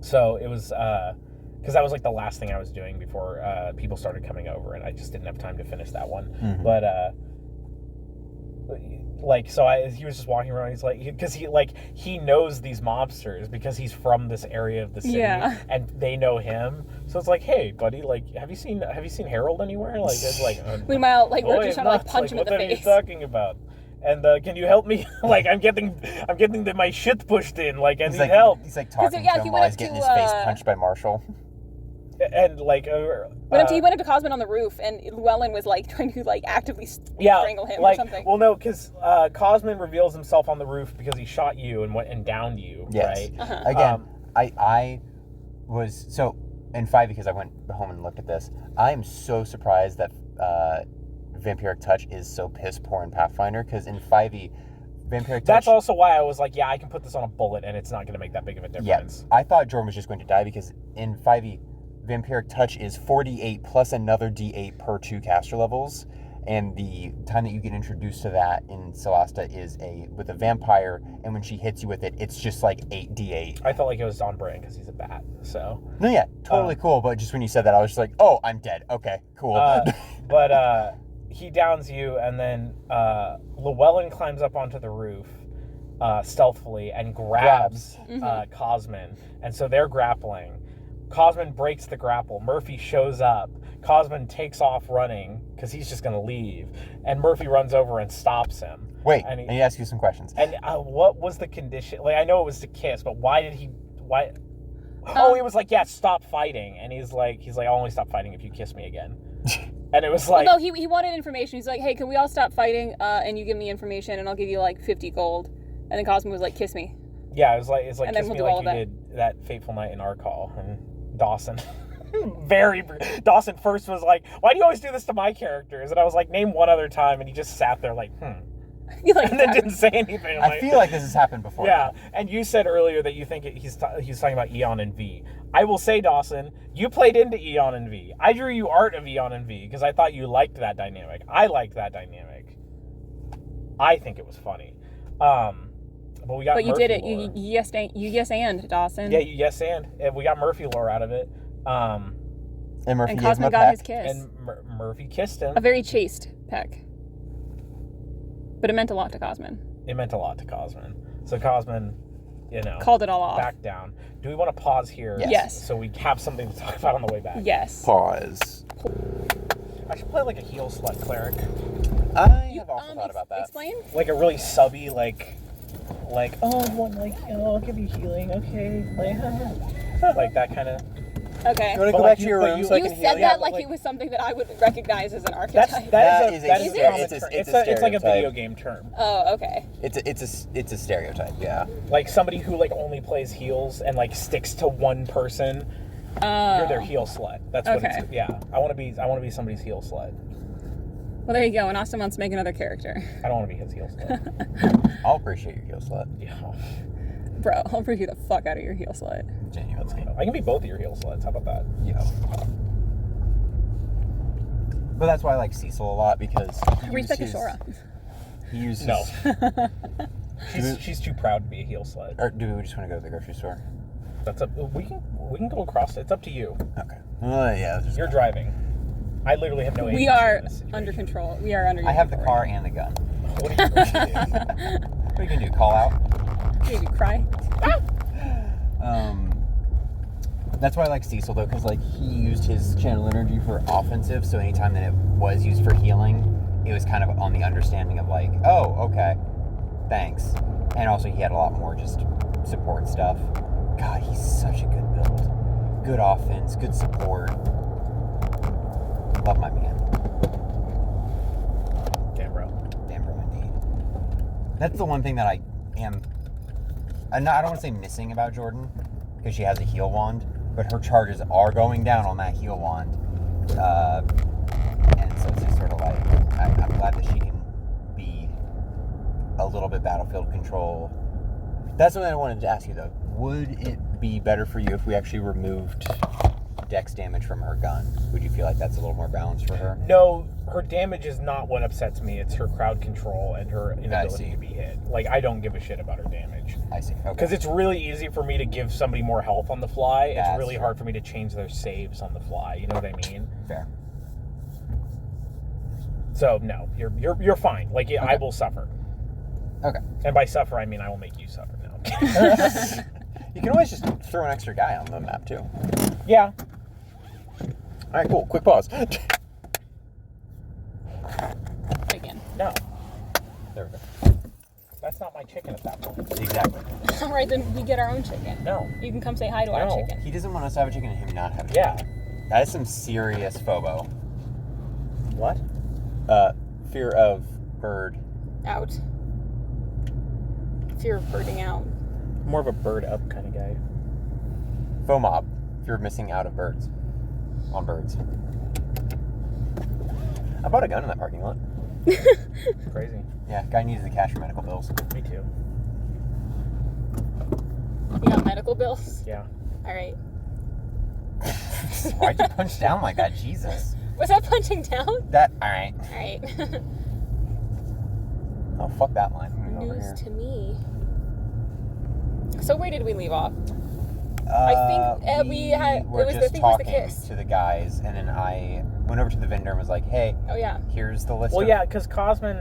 So it was because that was like the last thing I was doing before people started coming over, and I just didn't have time to finish that one. Mhm. But like, so he was just walking around. He's like, because he knows these mobsters because he's from this area of the city, Yeah. and they know him. So it's like, hey, buddy, like, have you seen Harold anywhere? Like, it's like, Meanwhile, like, we're "Boy, just trying to like nuts. punch him in the what are you face. talking about? And can you help me? Like, I'm getting my shit pushed in. Like, I He's need like, help. he's like talking yeah, to he him while went he's up getting to, his face punched by Marshall. And like, He went up to Cosmin on the roof, and Llewellyn was like trying to like actively strangle him like, or something. Well, no, because Cosmin reveals himself on the roof because he shot you and went and downed you, Yes. right? Again, I was so in 5 because I went home and looked at this. I am so surprised that Vampiric Touch is so piss poor in Pathfinder because in 5e, Vampiric Touch. That's also why I was like, yeah, I can put this on a bullet and it's not going to make that big of a Yeah, difference. I thought Jordan was just going to die because in 5e, Vampiric Touch is 48 plus another d8 per 2 caster levels, and the time that you get introduced to that in Celasta is with a vampire, and when she hits you with it, it's just like 8d8. I felt like it was on brand because he's a bat. So, No, yeah, totally cool. But just when you said that, I was just like, oh, I'm dead. Okay, cool. but he downs you, and then Llewellyn climbs up onto the roof. stealthily and grabs Cosmin. And so they're grappling. Cosmin breaks the grapple. Murphy shows up. Cosmin takes off running because he's just going to leave. And Murphy runs over and stops him. Wait, and I need to ask you some questions. And what was the condition? Like, I know it was to kiss, but why? He was like, yeah, stop fighting. And he's like, I'll only stop fighting if you kiss me again. And it was like... Well, no, he wanted information. He's like, hey, can we all stop fighting and you give me information and I'll give you like 50 gold. And then Cosmin was like, kiss me. Yeah, it's like and kiss we'll me do like all you of did that fateful night in our call. And Dawson... Dawson first was like, why do you always do this to my characters? And I was like, name one other time. And he just sat there like, Like, and then didn't say anything. I feel like this has happened before. Yeah, and you said earlier that you think he's talking about Eon and V. I will say, Dawson, you played into Eon and V. I drew you art of Eon and V because I thought you liked that dynamic. I liked that dynamic. I think it was funny. But we got. But you Murphy did it. lore. You yes and Dawson. Yeah, you yes and we got Murphy lore out of it. And Murphy and gave him Cosmin a got peck. his kiss. And Murphy kissed him. A very chaste peck. But it meant a lot to Cosmin. It meant a lot to Cosmin. So Cosmin, called it all off. Back down. Do we want to pause here? Yes. So we have something to talk about on the way back. Yes. Pause. I should play like a heel slut cleric. I have also thought about that. Explain? Like a really subby, like I'll give you healing, okay? Like that kind of. Okay. You want to go back to your room so I You can heal said you? that like it was something that I would recognize as an archetype. That is a it's like a stereotype. video game term. Oh, okay. It's a stereotype, yeah. Like somebody who like only plays heels and like sticks to one person. You're their heel slut. That's what it's. Yeah, I want to be somebody's heel slut. Well, there you go. And Austin wants to make another character. I don't want to be his heel slut. I'll appreciate your heel slut. Yeah. Bro, I'll appreciate the fuck out of your heel slut. Genuinely. I can be both of your heel sluts. How about that? Yeah. But that's why I like Cecil a lot because Respect Ashora. He uses. No. she's too proud to be a heel slut. Or do we just want to go to the grocery store? That's up. We can go across. It's up to you. Okay. Yeah. You're driving. I literally have no. We are under control. We are under. I have the car and the gun. What are you going to do? What are you gonna do? Call out? Maybe cry. That's why I like Cecil though, because like he used his channel energy for offensive. So anytime that it was used for healing, it was kind of on the understanding of like, oh, okay, thanks. And also he had a lot more just support stuff. God, he's such a good build. Good offense, good support. Love my man. Damn bro Indeed. That's the one thing that I don't want to say missing about Jordan, because she has a heal wand, but her charges are going down on that heal wand. And so it's just sort of like, I'm glad that she can be a little bit battlefield control. That's something I wanted to ask you though. Would it be better for you if we actually removed dex damage from her gun? Would you feel like that's a little more balanced for her? No, her damage is not what upsets me. It's her crowd control and her inability to be hit. Like, I don't give a shit about her damage. I see. Okay. Because it's really easy for me to give somebody more health on the fly. That's it's really true. hard for me to change their saves on the fly. You know what I mean? Fair. So no, you're fine. Like Okay. I will suffer. Okay. And by suffer, I mean I will make you suffer now. You can always just throw an extra guy on the map too. Yeah. All right, cool. Quick pause. Again. No, There we go. that's not my chicken at that point. Exactly. All right, then we get our own chicken. No. You can come say hi to our No. chicken. He doesn't want us to have a chicken and him not have a Yeah. chicken. That is some serious phobo. What? Fear of bird. Out. Fear of birding out. More of a bird up kind of guy. FOMOB. Fear of missing out of birds. On birds. I bought a gun in that parking lot. Crazy. Yeah, guy needed the cash for medical bills. Me too. You got medical bills? Yeah. All right. Why'd you punch down like that? Jesus. Was that punching down? That, alright. All right. Oh, fuck that line. I'm gonna go over News here. to me. So where did we leave off? I think we had. were It was just the thing was the talking kiss. to the guys, and then I went over to the vendor and was like, hey, Oh yeah. here's the list Well, of... yeah, because Cosmin,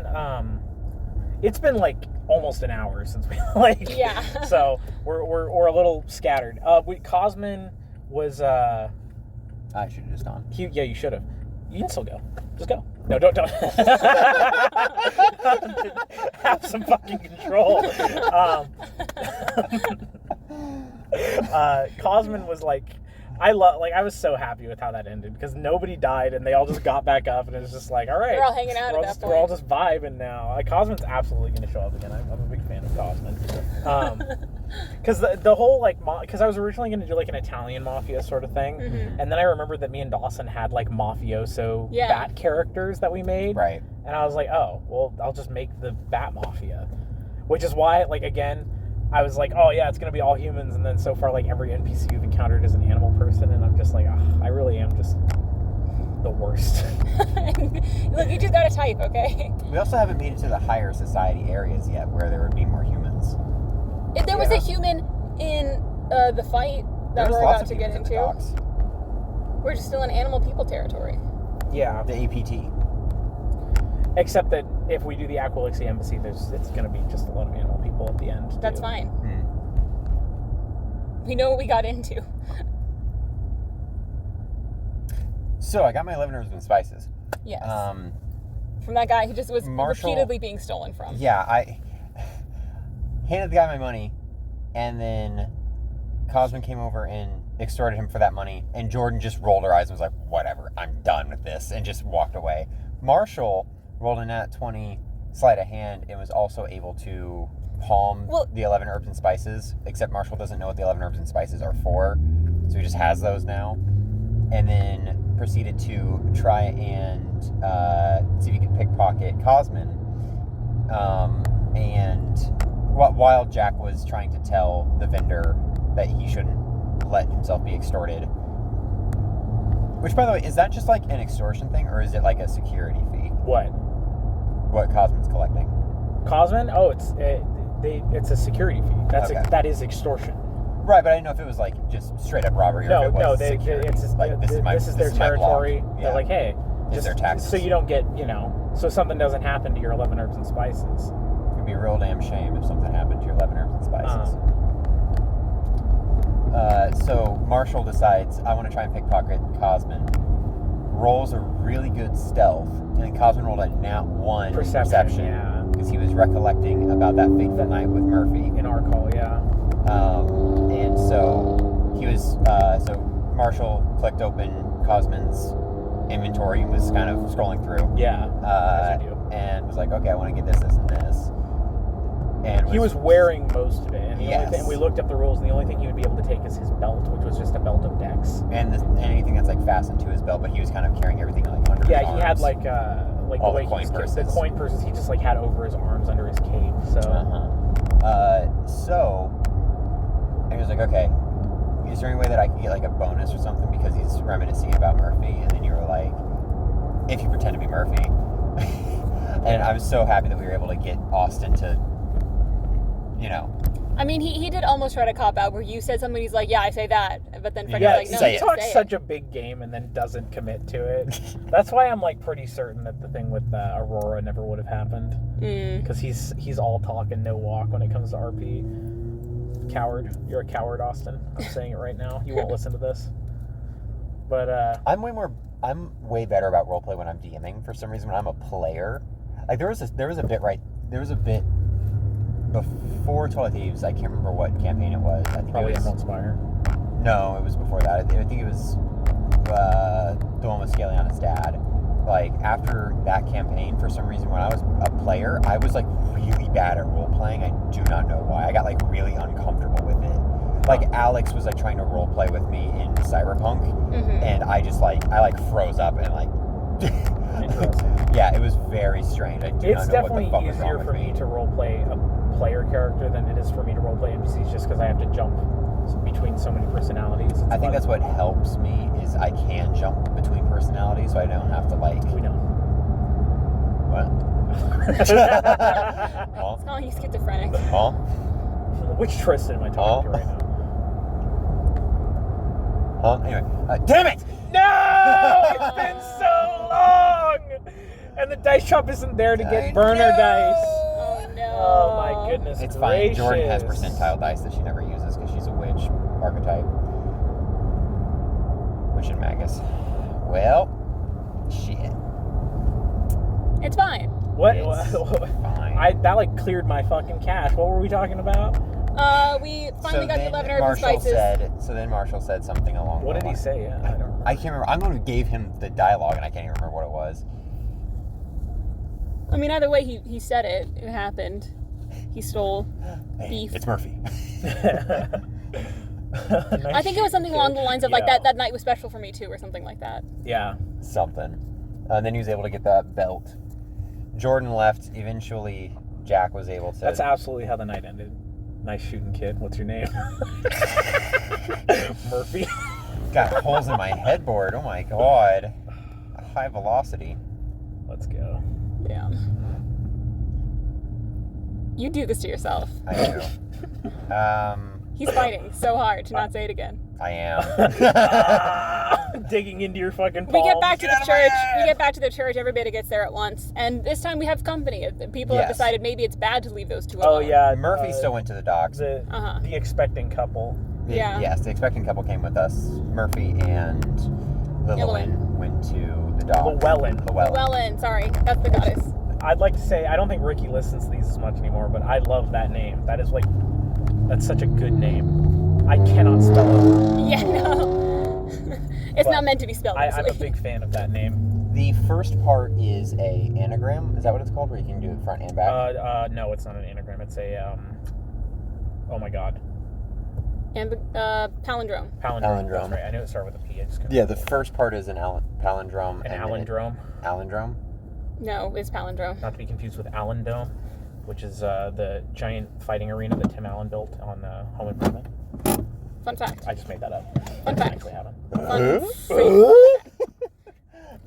It's been like almost an hour since we like. Yeah. So we're a little scattered. Cosmin was. I should have just gone. Yeah, you should have. You can still go. Just go. No, don't. Have some fucking control. Cosmin was like, I was so happy with how that ended because nobody died and they all just got back up and it was just like, all right, We're all hanging out at that point. We're all just vibing now. Cosmin's absolutely going to show up again. I'm a big fan of Cosmin. Because the whole because I was originally going to do like an Italian mafia sort of thing, and then I remembered that me and Dawson had like mafioso bat characters that we made, right? And I was like, oh, well, I'll just make the bat mafia, which is why again, I was like, oh yeah, it's going to be all humans, and then so far every NPC you've encountered is an animal person, and I'm just like, I really am just the worst. Look, you just got to type, okay? We also haven't made it to the higher society areas yet, where there would be more humans. If there was a human in the fight that we're about to get into, we're just still in animal people territory. Yeah. The APT. Except that if we do the Aquilixia Embassy, it's going to be just a lot of animal people at the end. That's fine. We know what we got into. So I got my 11 herbs and spices. Yes. From that guy who just was repeatedly being stolen from. Yeah, I handed the guy my money, and then Cosmin came over and extorted him for that money, and Jordan just rolled her eyes and was like, whatever, I'm done with this, and just walked away. Marshall rolled a nat 20, sleight of hand, and was also able to palm the 11 herbs and spices, except Marshall doesn't know what the 11 herbs and spices are for, so he just has those now. And then proceeded to try and see if he could pickpocket Cosmin. And while Jack was trying to tell the vendor that he shouldn't let himself be extorted. Which, by the way, is that just like an extortion thing, or is it like a security fee? What Cosmin's collecting? Cosmin? Oh, it's a security fee. That is extortion. Right, but I didn't know if it was like just straight up robbery or if it was security. This is their territory. Yeah. They're like, hey, just their taxes. So you don't get, so something doesn't happen to your 11 herbs and spices. It'd be a real damn shame if something happened to your 11 herbs and spices. So Marshall decides, I want to try and pickpocket Cosmin. Rolls a really good stealth, and then Cosmin rolled a nat 1 perception. Yeah. Because he was recollecting about that fateful night with Murphy. In our call, yeah. And so he was, so Marshall clicked open Cosmin's inventory and was kind of scrolling through. Yeah. As you do. And was like, okay, I want to get this, and this. And he was wearing most of it. And yes. We looked up the rules, and the only thing he would be able to take is his belt, which was just a belt of dex. And anything that's like fastened to his belt, but he was kind of carrying everything like under his arms. Yeah, he had like all the way the coin purses. The coin purses he just like had over his arms under his cape. So. So he was like, okay, is there any way that I can get like a bonus or something because he's reminiscing about Murphy? And then you were like, if you pretend to be Murphy. And I was so happy that we were able to get Austin to, I mean, he did almost try to cop out where you said something, he's like, yeah, I say that. But then Fred's like, no, say he it. talks such a big game and then doesn't commit to it. That's why I'm like pretty certain that the thing with Aurora never would have happened. Because he's all talk and no walk when it comes to RP. Coward. You're a coward, Austin. I'm saying it right now. You won't listen to this. But I'm way better about roleplay when I'm DMing for some reason. When I'm a player, like there was a bit before Twilight Thieves. I can't remember what campaign it was. I think probably it was Emerald Spire. No, it was before that. I think it was the one with Scaliana's dad. Like after that campaign, for some reason, when I was a player, I was like really bad at role playing. I do not know why. I got like really uncomfortable with it. Like Alex was like trying to role play with me in Cyberpunk, and I just I froze up and like. Yeah, it was very strange. It's definitely easier for me to role play a player character than it is for me to role play NPCs, just because I have to jump between so many personalities. I think that's what helps me is I can jump between personalities, so I don't have to We know. What? It's calling you schizophrenic. Paul? Which Tristan am I talking to right now? Anyway, damn it! No! It's been so long! And the dice shop isn't there to get burner dice. Oh Oh my goodness It's gracious. fine. Jordan has percentile dice that she never uses because she's a witch archetype. Witch and magus. Well, shit. It's fine. What? It's fine. That like cleared my fucking cache. What were we talking about? We finally got the 11 herbs and spices. So then Marshall said something along What the did he line. say? Yeah, I don't remember. I can't remember. I'm the one who gave him the dialogue, and I can't even remember what it was. I mean, either way, he said it. It happened. He stole Hey, beef. it's Murphy. I think it was something along the lines of like that night was special for me too, or something like that. Yeah. Something. And then he was able to get that belt. Jordan left. Eventually, Jack was able to. That's absolutely how the night ended. Nice shooting, kid. What's your name? Murphy. Got holes in my headboard. Oh my god. High velocity. Let's go. Yeah. You do this to yourself. I do. He's fighting so hard to not say it again. I am. Digging into your fucking palms. We get back to Get the out of my church. head! We get back to the church. Everybody gets there at once, and this time we have company. People have Yes. decided maybe it's bad to leave those two Oh alone. yeah. Murphy still went to the docks. The Uh-huh. expecting couple. Yeah. Yes, the expecting couple came with us. Murphy and Lillian went to the docks. Llewellyn. Llewellyn, sorry, that's the goddess. I'd like to say I don't think Ricky listens to these as much anymore, but I love that name. That's such a good name. I cannot spell it. Yeah, no. It's not meant to be spelled. I'm a big fan of that name. The first part is a anagram. Is that what it's called? Where you can do it front and back? No, it's not an anagram. It's a oh my god. And palindrome. Palindrome. That's right. I knew it started with a P. I just couldn't Yeah, the remember. first part is an palindrome. An and then alendrome. Alendrome? No, it's palindrome. Not to be confused with Allendome, which is the giant fighting arena that Tim Allen built on Home Improvement. Fun fact. I just made that up. Fun It fact. actually happened. Fun fact.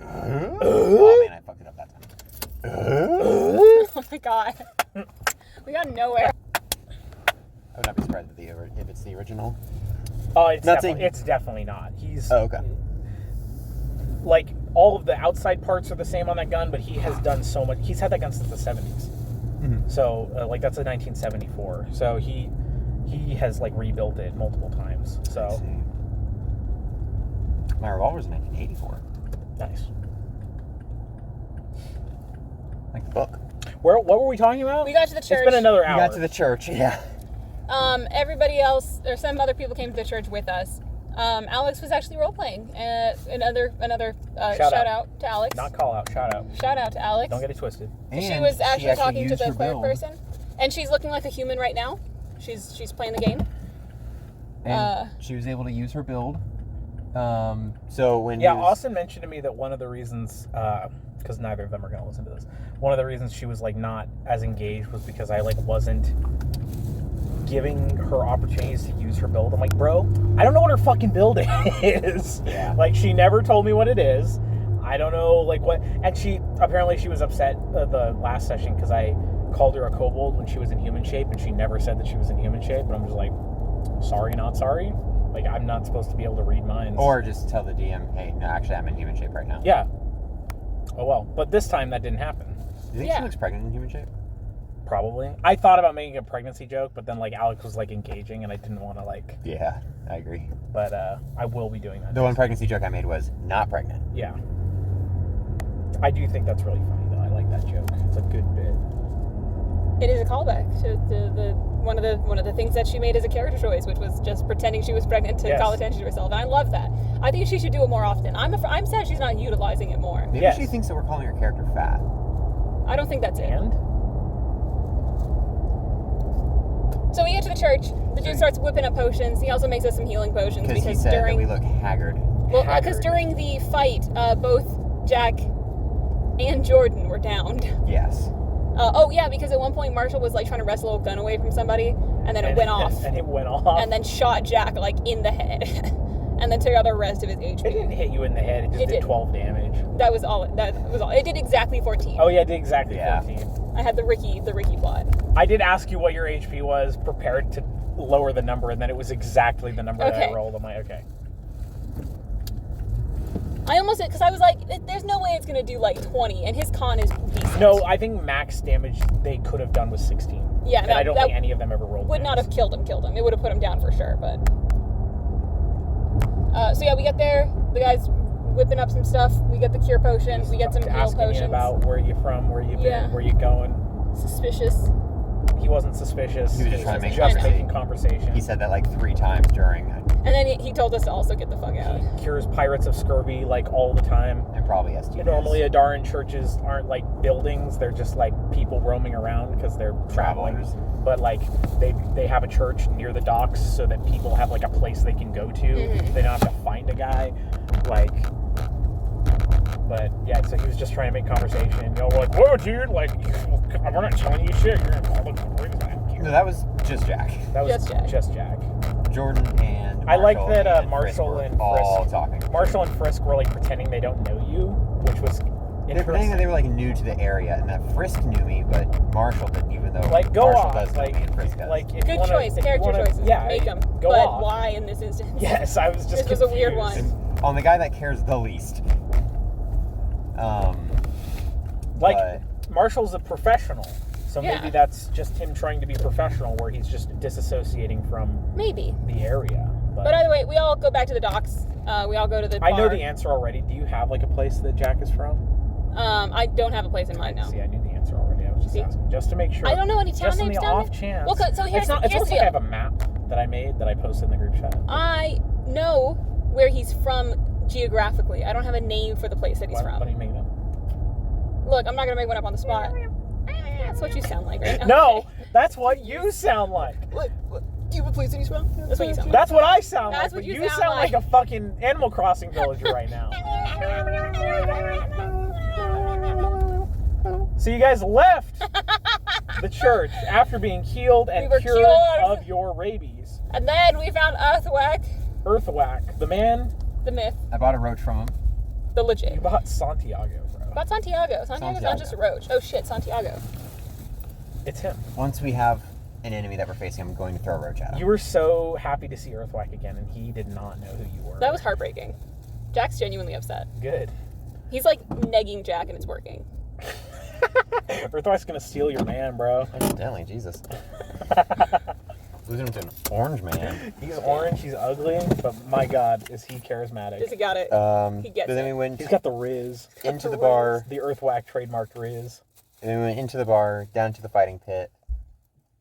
Oh man, I fucked it up that time. Oh my god. We got nowhere. I would not be surprised if it's the original. Oh, it's Not definitely, saying- it's definitely not. He's Oh, okay. like all of the outside parts are the same on that gun, but he has done so much. He's had that gun since the 70s. Mhm. So like that's a 1974. So he has like rebuilt it multiple times. Let's So see. My revolver's 1984. nice. Like the book. What were we talking about? We got to the church. It's been another We hour. got to the church, yeah. Everybody else, or some other people came to the church with us. Alex was actually role playing. Another shout out to Alex. Not call out. Shout out. Shout out to Alex. Don't get it twisted. She And was actually talking to used the her third build. person, and she's looking like a human right now. She's playing the game. And she was able to use her build. So when Yeah, he was, Austin mentioned to me that one of the reasons, because neither of them are going to listen to this, one of the reasons she was like not as engaged was because I like wasn't giving her opportunities to use her build. I'm like, bro, I don't know what her fucking build is. Yeah. Like, she never told me what it is. I don't know, like, what. And she was upset the last session because I called her a kobold when she was in human shape, and she never said that she was in human shape. And I'm just like, sorry, not sorry. Like, I'm not supposed to be able to read minds. or just tell the DM, hey, no, actually, I'm in human shape right now. Yeah. Oh, well. But this time that didn't happen. Do you think Yeah. she looks pregnant in human shape? Probably. I thought about making a pregnancy joke, but then, like, Alex was, like, engaging, and I didn't want to, like... Yeah, I agree. But, I will be doing that. The one pregnancy joke I made was not pregnant. Yeah. I do think that's really funny, though. I like that joke. It's a good bit. It is a callback to the one of the things that she made as a character choice, which was just pretending she was pregnant to Yes. call attention to herself, and I love that. I think she should do it more often. I'm sad she's not utilizing it more. Maybe Yes. she thinks that we're calling her character fat. I don't think that's it. And? So we get to the church. The dude starts whipping up potions. He also makes us some healing potions Because he because said during that we look haggard. because during the fight, both Jack and Jordan were downed. Yes. Oh yeah, because at one point Marshall was like trying to wrestle a gun away from somebody, and then it went off, And it went off. and then shot Jack like in the head, and then took out the rest of his It HP. didn't hit you in the head. It just It did didn't. 12 damage. That was all. That was all. It did exactly 14. Oh, yeah, it did exactly Yeah. 14. I had the Ricky plot. I did ask you what your HP was, prepared to lower the number, and then it was exactly the number that Okay. I rolled. I'm like, okay. I almost did, because I was like, there's no way it's going to do like 20, and his con is decent. No, I think max damage they could have done was 16. Yeah, and I don't think any of them ever rolled. Would not have killed him. It would have put him down for sure, but... so yeah, we get there, the guy's whipping up some stuff, we get the cure potion, we get some heal potions. Me about where you from, where you been, where you going. Suspicious. He wasn't suspicious. He was just trying to make making conversation. He said that like 3 times during. And then he told us to also get the fuck out. He cures pirates of scurvy like all the time. And probably STDs. Normally, Adaran churches aren't like buildings; they're just like people roaming around because they're travelers. But like they have a church near the docks so that people have like a place they can go to. Mm-hmm. They don't have to find a guy. But yeah, so he was just trying to make conversation. You know, like, whoa, dude, like, we're not telling you shit. You're gonna call the police. No, that was just Jack. That was just Jack. Jordan and Marshall, I like that Marshall and Frisk talking. Marshall and Frisk were like pretending they don't know you, which was they're pretending that they were like new to the area, and that Frisk knew me, but Marshall didn't. Even though like go Marshall off, does know me and Frisk does. Good choice, character choices. Yeah, make them. Go but off. Why in this instance? Yes, I was just. This was a weird one. On the guy that cares the least. Marshall's a professional, so maybe that's just him trying to be professional, where he's just disassociating from the area. But either way, we all go back to the docks. We all go to the bar. I know the answer already. Do you have like a place that Jack is from? I don't have a place in mind now. See, I knew the answer already. I was just asking, just to make sure. I don't know any town names down there. Just on the off chance. Well, so here's the deal. Like I have a map that I made that I posted in the group chat. I know where he's from geographically. I don't have a name for the place that he's from. Why do you make it up? Look, I'm not gonna make one up on the spot. That's what you sound like right now. No, that's what you sound like. What? Do you have a place that he's from? That's what you sound like. That's what I sound like. That's what you sound like a fucking Animal Crossing villager right now. So you guys left the church after being healed and cured of your rabies. And then we found Earthwack. Earthwack, the man. The myth. I bought a roach from him. The legit. You bought Santiago, bro. About Santiago. Santiago's not just a roach. Oh shit, Santiago. It's him. Once we have an enemy that we're facing, I'm going to throw a roach at him. You were so happy to see Earthwack again, and he did not know who you were. That was heartbreaking. Jack's genuinely upset. Good. He's like negging Jack, and it's working. Earthwack's gonna steal your man, bro. Accidentally, Jesus. Losing him to an orange man. He's orange, he's ugly, but my God, is he charismatic. Does he got it? He gets then it. we went He's got the Riz. Into the bar. The Earthwack trademarked Riz. And then we went into the bar, down to the fighting pit.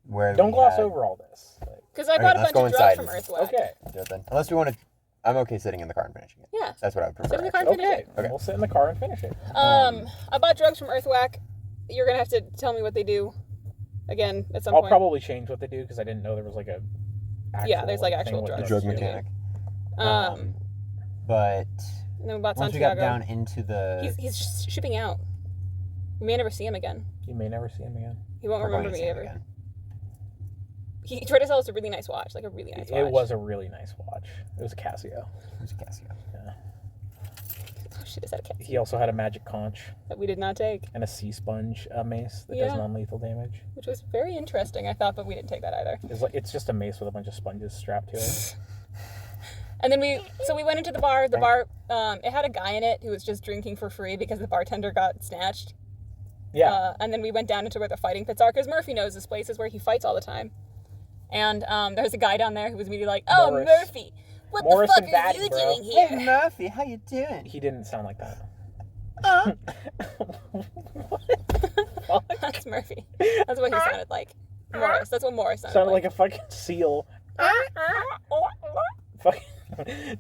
Where Don't gloss over all this. Because I bought a bunch of drugs from Earthwack. Okay. Unless we want to... I'm okay sitting in the car and finishing it. Yeah. That's what I would prefer. Sit in the car and finish it. Okay. We'll sit in the car and finish it. I bought drugs from Earthwack. You're going to have to tell me what they do. Again, at some point. I'll probably change what they do because I didn't know there was like a there's like actual drugs. Drug mechanic. But and then we bought once Santiago. we got down into the... He's shipping out. We may never see him again. You may never see him again. He won't remember me ever. Again. He tried to sell us a really nice watch, like a really nice watch. It was a really nice watch. It was a Casio. Yeah. Oh shit, is that a Casio? He also had a magic conch. That we did not take. And a sea sponge mace that does non-lethal damage. Which was very interesting, I thought, but we didn't take that either. It's just a mace with a bunch of sponges strapped to it. And then we went into the bar. The bar, it had a guy in it who was just drinking for free because the bartender got snatched. Yeah. And then we went down into where the fighting pits are because Murphy knows this place is where he fights all the time. And there was a guy down there who was immediately like, "Oh, Murphy, what the fuck are you doing here?" Hey, Murphy, how you doing? He didn't sound like that. What? That's Murphy. That's what he sounded like. Morris. That's what Morris sounded like a fucking seal.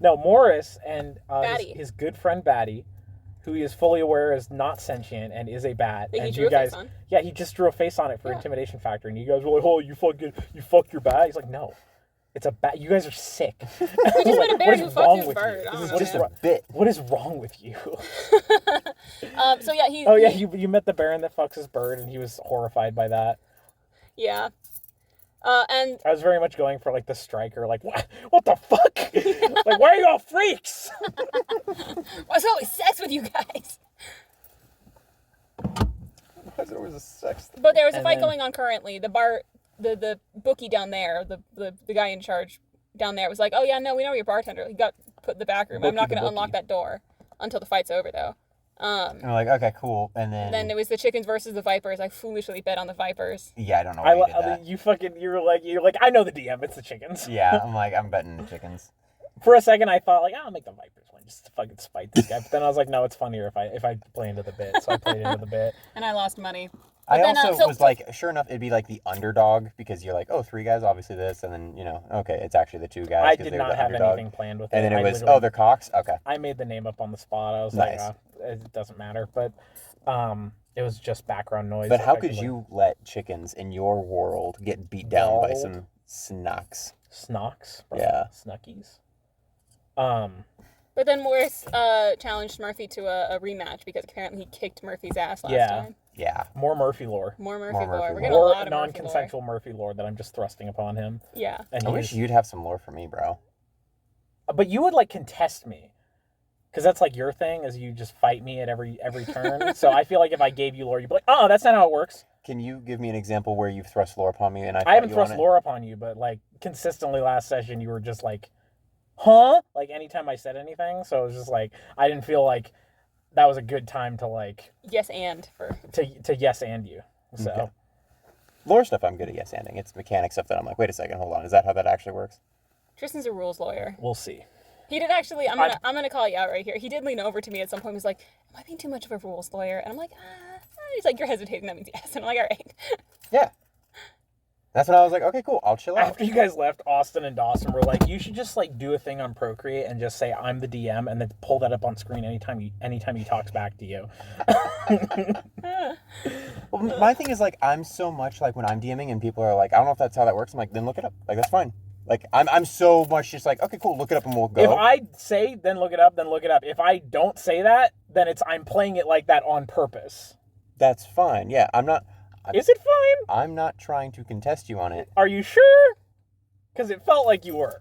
No, Morris and his good friend Batty, who he is fully aware is not sentient and is a bat. That and he drew a face on? Yeah, he just drew a face on it for intimidation factor. And you guys were like, "Oh, you fucked your bat." He's like, "No, it's a bat. You guys are sick." We just met a bear who fucked his bird. This is just a bit. What is wrong with you? So yeah, you met the Baron that fucks his bird, and he was horrified by that. Yeah. And I was very much going for like the striker, like what the fuck? Like, why are you all freaks? What's always sex with you guys? Why is there always a sex thing? But there was a fight going on currently. The bookie down there, the guy in charge down there was like, "Oh yeah, no, we know you're a bartender." He got put in the back room. I'm not going to unlock that door. until the fight's over, though. And we're like, okay, cool. And Then it was the chickens versus the vipers. I foolishly bet on the vipers. yeah, I don't know why you did that. You're like, I know the DM, it's the chickens. Yeah, I'm like, I'm betting the chickens. For a second, I thought, like, I'll make the vipers win just to fucking spite this guy. But then I was like, no, it's funnier if I play into the bit. So I played into the bit. And I lost money. I also was like, sure enough, it'd be like the underdog because you're like, oh, 3 guys, obviously this, and then, you know, okay, it's actually the 2 guys. I did not have anything planned with it. And then it was, oh, they're cocks? Okay. I made the name up on the spot. I was nice. like, it doesn't matter. But it was just background noise. But how could you let chickens in your world get beat down by some snocks? Snocks? Yeah. Snuckies. But then Morris challenged Murphy to a rematch because apparently he kicked Murphy's ass last time. Yeah. More Murphy lore. More Murphy lore. Murphy We're getting More a lot of non-consensual Murphy lore that I'm just thrusting upon him. Yeah. And I wish you'd have some lore for me, bro. But you would like contest me. Because that's like your thing, is you just fight me at every turn. So I feel like if I gave you lore, you'd be like, oh, that's not how it works. Can you give me an example where you've thrust lore upon me and I haven't thrust lore upon you, but like consistently last session you were just like, huh? Like anytime I said anything. So it was just like, I didn't feel like that was a good time to like... Yes and. To yes and you. So. Okay. Lore stuff I'm good at yes anding. It's mechanic stuff that I'm like, wait a second, hold on. Is that how that actually works? Tristan's a rules lawyer. We'll see. He did actually, I'm gonna call you out right here. He did lean over to me at some point and was like, am I being too much of a rules lawyer? And I'm like, He's like, you're hesitating, that means yes. And I'm like, all right. Yeah. That's when I was like, okay, cool, I'll chill out. After you guys left, Austin and Dawson were like, you should just like do a thing on Procreate and just say I'm the DM and then pull that up on screen anytime he talks back to you. Well, my thing is like, I'm so much like when I'm DMing and people are like, I don't know if that's how that works. I'm like, then look it up. Like, that's fine. Like, I'm so much just like, okay, cool, look it up and we'll go. If I say, then look it up, then look it up. If I don't say that, then I'm playing it like that on purpose. That's fine. Yeah, Is it fine? I'm not trying to contest you on it. Are you sure? Because it felt like you were.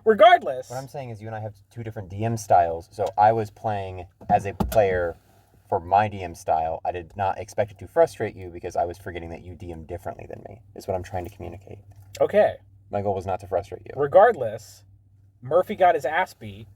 Regardless. What I'm saying is you and I have 2 different DM styles. So I was playing as a player for my DM style. I did not expect it to frustrate you because I was forgetting that you DM differently than me, is what I'm trying to communicate. Okay. My goal was not to frustrate you. Regardless, Murphy got his ass beat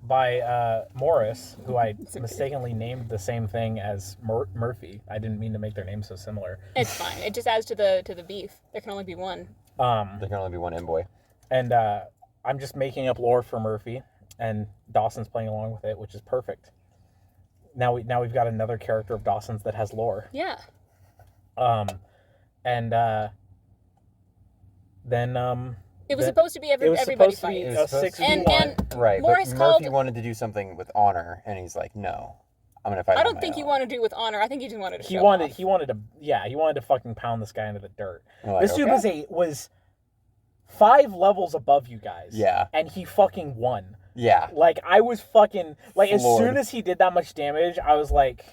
by Morris, who I mistakenly named the same thing as Murphy. I didn't mean to make their names so similar. It's fine. It just adds to the beef. There can only be one. There can only be one M-boy. And I'm just making up lore for Murphy, and Dawson's playing along with it, which is perfect. Now we've got another character of Dawson's that has lore. Yeah. Then it was supposed to be everybody fighting. It was supposed to be a 6v1. Right, Morris but Murphy wanted to do something with honor, and he's like, no. I'm going to fight. I don't think he wanted to do with honor. I think he just wanted to He wanted to fucking pound this guy into the dirt. Like, this dude was 5 levels above you guys. Yeah. And he fucking won. Yeah. Like, I was fucking... Like, floored. As soon as he did that much damage, I was like...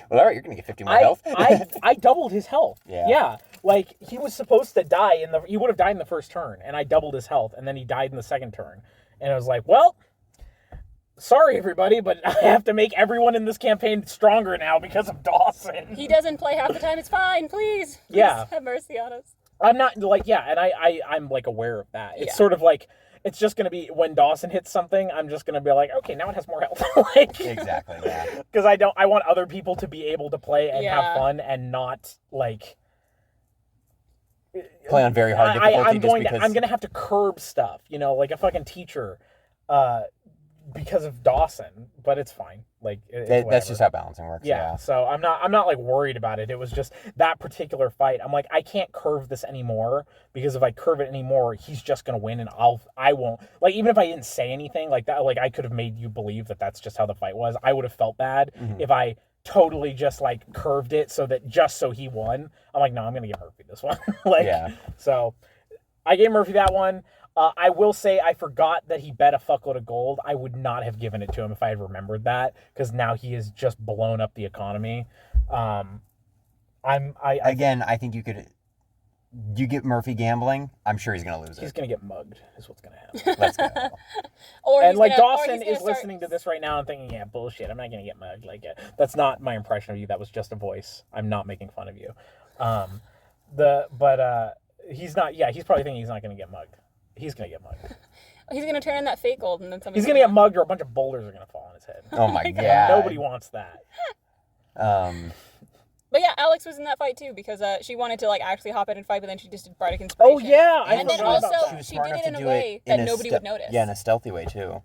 Well, all right, you're going to get 50 more health. I doubled his health. Yeah. Yeah. Like, he was supposed to die he would have died in the first turn, and I doubled his health, and then he died in the second turn. And I was like, well, sorry, everybody, but I have to make everyone in this campaign stronger now because of Dawson. He doesn't play half the time. It's fine. Please yeah. have mercy on us. I'm not, like, yeah, and I'm, like, aware of that. It's sort of like... It's just going to be, when Dawson hits something, I'm just going to be like, okay, now it has more health. Like, exactly, yeah. Because I want other people to be able to play and have fun and not, like... Play on very hard difficulty I'm going to have to curb stuff, like a fucking teacher, because of Dawson, but it's fine. Like, that's just how balancing works. Yeah. So I'm not like worried about it. It was just that particular fight. I'm like, I can't curve this anymore because if I curve it anymore, he's just gonna win, and I won't. Like, even if I didn't say anything like that, like I could have made you believe that that's just how the fight was. I would have felt bad if I totally just like curved it so he won. I'm like, no, I'm gonna give Murphy this one. So I gave Murphy that one. I will say I forgot that he bet a fuckload of gold. I would not have given it to him if I had remembered that, because now he has just blown up the economy. I think you get Murphy gambling, I'm sure he's going to lose it. He's going to get mugged, is what's going to happen. Let's go. Dawson is listening to this right now and thinking, yeah, bullshit, I'm not going to get mugged. Like, that's not my impression of you. That was just a voice. I'm not making fun of you. He's not, he's probably thinking he's not going to get mugged. He's going to get mugged. He's gonna turn in that fake gold, and then somebody's He's gonna get mugged, or a bunch of boulders are gonna fall on his head. Oh my my god. Nobody wants that. But yeah, Alex was in that fight too because she wanted to like actually hop in and fight, but then she just did bardic inspiration. Oh yeah, and then forgot about also that. she did it in a way that nobody would notice. Yeah, in a stealthy way too.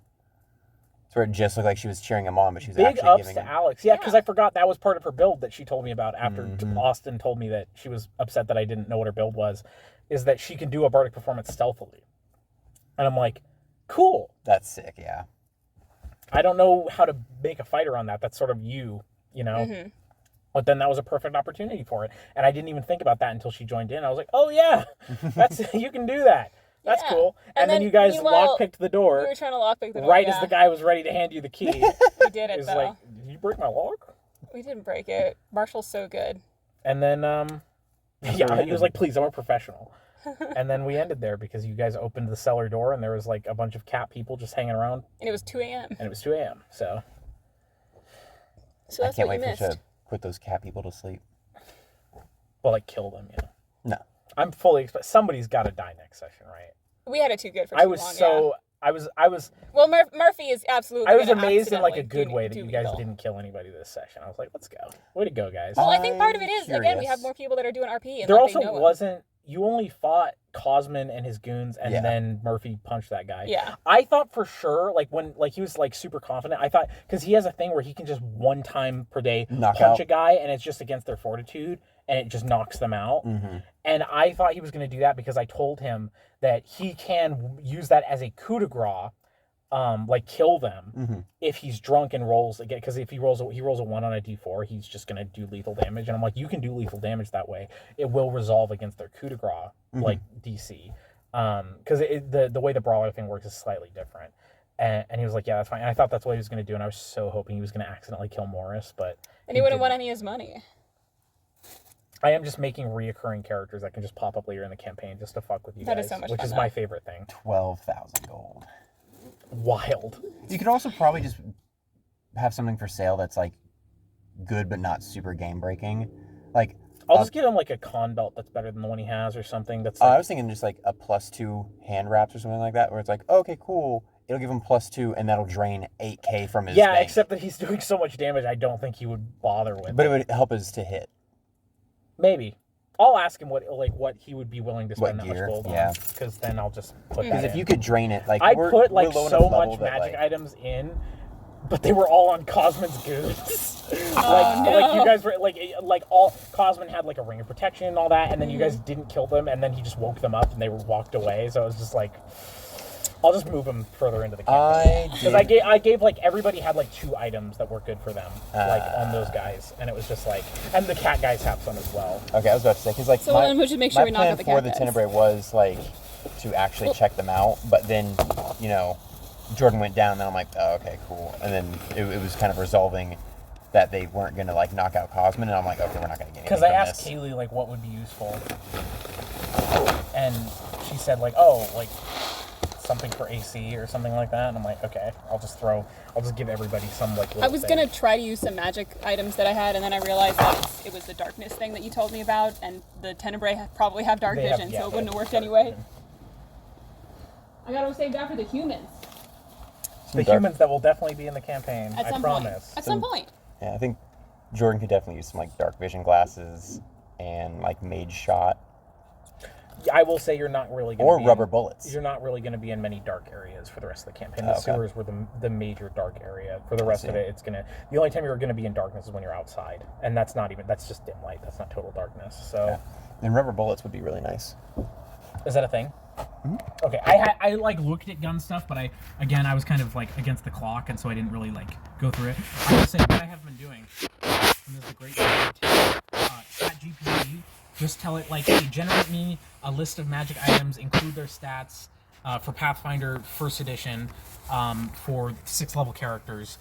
Where it just looked like she was cheering him on, but she was Big actually ups giving to him... Alex. Yeah, because I forgot that was part of her build that she told me about after Mhm. Austin told me that she was upset that I didn't know what her build was, is that she can do a bardic performance stealthily. And I'm like, cool. That's sick, yeah. I don't know how to make a fighter on that. That's sort of you know? Mm-hmm. But then that was a perfect opportunity for it. And I didn't even think about that until she joined in. I was like, oh yeah, that's you can do that. That's cool. And then you guys lockpicked the door. We were trying to lockpick the door. Right as the guy was ready to hand you the key. We did it, It was though. like, did you break my lock? We didn't break it. Marshall's so good. And then, That's yeah, what we he was did. like, please, I'm a professional. And then we ended there because you guys opened the cellar door and there was like a bunch of cat people just hanging around. And it was 2 a.m. And it was 2 a.m. So So I that's can't what wait you for you missed. to put those cat people to sleep. well, like kill them, you know. No. I'm fully expect somebody's got to die next session, right? We had it too good for too I was long, so yeah. I was Well, Murphy is absolutely. I was gonna amazed in like a accidentally good way that do you guys lethal. didn't kill anybody this session. I was like, let's go. Way to go, guys. Well, I think part of it I'm is again we curious. have more people that are doing RP. And There like, also they know 'em. wasn't. You only fought Cosman and his goons, and Yeah. then Murphy punched that guy. Yeah. I thought for sure, like when like he was like super confident. I thought because he has a thing where he can just one time per day Knock punch out. a guy, and it's just against their fortitude, and it just knocks them out. Mm-hmm. And I thought he was going to do that because I told him that he can use that as a coup de grace, like kill them Mm-hmm. if he's drunk and rolls again. Because if he rolls a 1 on a d4, he's just going to do lethal damage. And I'm like, you can do lethal damage that way. It will resolve against their coup de grace, like DC. Because the way the brawler thing works is slightly different. And he was like, yeah, that's fine. And I thought that's what he was going to do. And I was so hoping he was going to accidentally kill Morris, but And he wouldn't didn't. want any of his money. I am just making reoccurring characters that can just pop up later in the campaign just to fuck with you That guys, is so much which fun, is though. my favorite thing. 12,000 gold. Wild. You could also probably just have something for sale that's like good but not super game breaking. Like I'll just get him like a con belt that's better than the one he has or something. That's I like, was thinking just like a +2 hand wraps or something like that, where it's like, oh, okay, cool. It'll give him +2, and that'll drain 8k from his yeah, bank. except that he's doing so much damage. I don't think he would bother with. But it. it would help us to hit. Maybe I'll ask him what he would be willing to What spend that gear? much gold Yeah. on. Because then I'll just put Because that if in. you could drain it, like I we're, put like we're low so enough level much that, magic like, items in, but they were all on Cosman's goons. Oh, no. Like you guys were like all Cosman had like a ring of protection and all that, and then you guys didn't kill them, and then he just woke them up and they were walked away. So it was just like, I'll just move them further into the campaign. Because I gave like everybody had like 2 items that were good for them, like on those guys, and it was just like, and the cat guys have some as well. Okay, I was about to say because like So my, then we should make sure my we knock plan out the for cat the guys. Tenebrae was like to actually check them out, but then you know Jordan went down, and then I'm like, oh, okay, cool, and then it was kind of resolving that they weren't gonna like knock out Cosman, and I'm like, okay, we're not gonna get anything Because I from asked this. Kaylee like what would be useful, and she said like, oh, like something for AC or something like that, and I'm like, okay, I'll just give everybody some like. I was gonna try to use some magic items that I had, and then I realized that it was the darkness thing that you told me about, and the Tenebrae probably have dark vision, so it wouldn't have worked anyway. I gotta save that for the humans. The humans that will definitely be in the campaign. At I some promise. point. At some point. Yeah, I think Jordan could definitely use some like dark vision glasses and like mage shot I will say you're not really going or rubber bullets. You're not really going to be in many dark areas for the rest of the campaign. The Okay. sewers were the major dark area. For the rest of it, it's gonna. The only time you're going to be in darkness is when you're outside, and that's just dim light. That's not total darkness. So, Yeah. And rubber bullets would be really nice. is that a thing? Okay, I like looked at gun stuff, but I was kind of like against the clock, and so I didn't really like go through it. I will say what I have been doing, and this is a great ChatGPT. Just tell it like, hey, generate me a list of magic items, include their stats for Pathfinder First Edition for 6th level characters.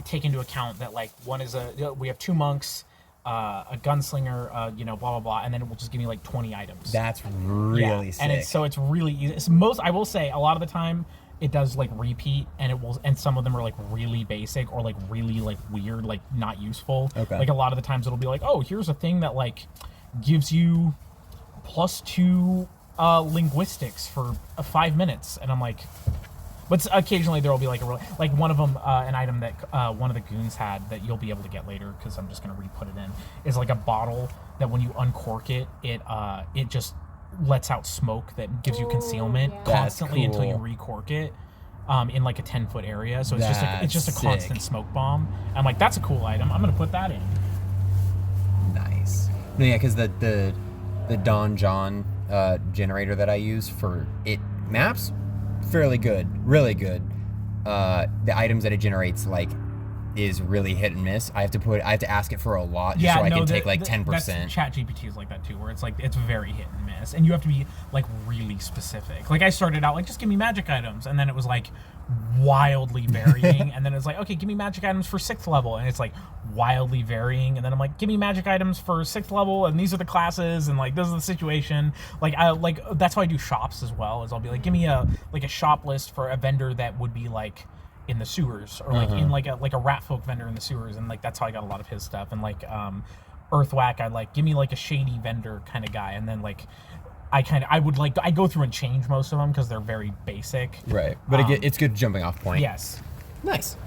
Take into account that like one is we have 2 monks. A gunslinger, blah blah blah, and then it will just give me like 20 items. That's really sick. And it's really easy. I will say a lot of the time it does like repeat, and some of them are like really basic or like really like weird, like not useful. Okay. Like a lot of the times it'll be like, oh, here's a thing that like gives you +2 linguistics for 5 minutes, and I'm like, but occasionally there will be like like one of them, an item that one of the goons had that you'll be able to get later because I'm just gonna re-put it in, is like a bottle that when you uncork it, it just lets out smoke that gives you concealment constantly until you recork it. In like a 10-foot area, so it's just a constant smoke bomb. I'm like, that's a cool item. I'm gonna put that in. Nice. No, yeah, because the Don John generator that I use for it maps, fairly good, really good. The items that it generates like is really hit and miss. I have to ask it for a lot just so I can take like 10%. ChatGPT is like that too, where it's like it's very hit and miss, and you have to be like really specific. Like I started out like just give me magic items, and then it was like wildly varying, and then it's like okay, give me magic items for 6th level, and it's like wildly varying, and then I'm like give me magic items for 6th level, and these are the classes, and like this is the situation. Like I like that's how I do shops as well. Is I'll be like give me a shop list for a vendor that would be like in the sewers, or like in like a rat folk vendor in the sewers, and like that's how I got a lot of his stuff. And like Earthwhack, I like give me like a shady vendor kind of guy, and then like I go through and change most of them because they're very basic. Right, but it's good jumping off point. Yes. Nice.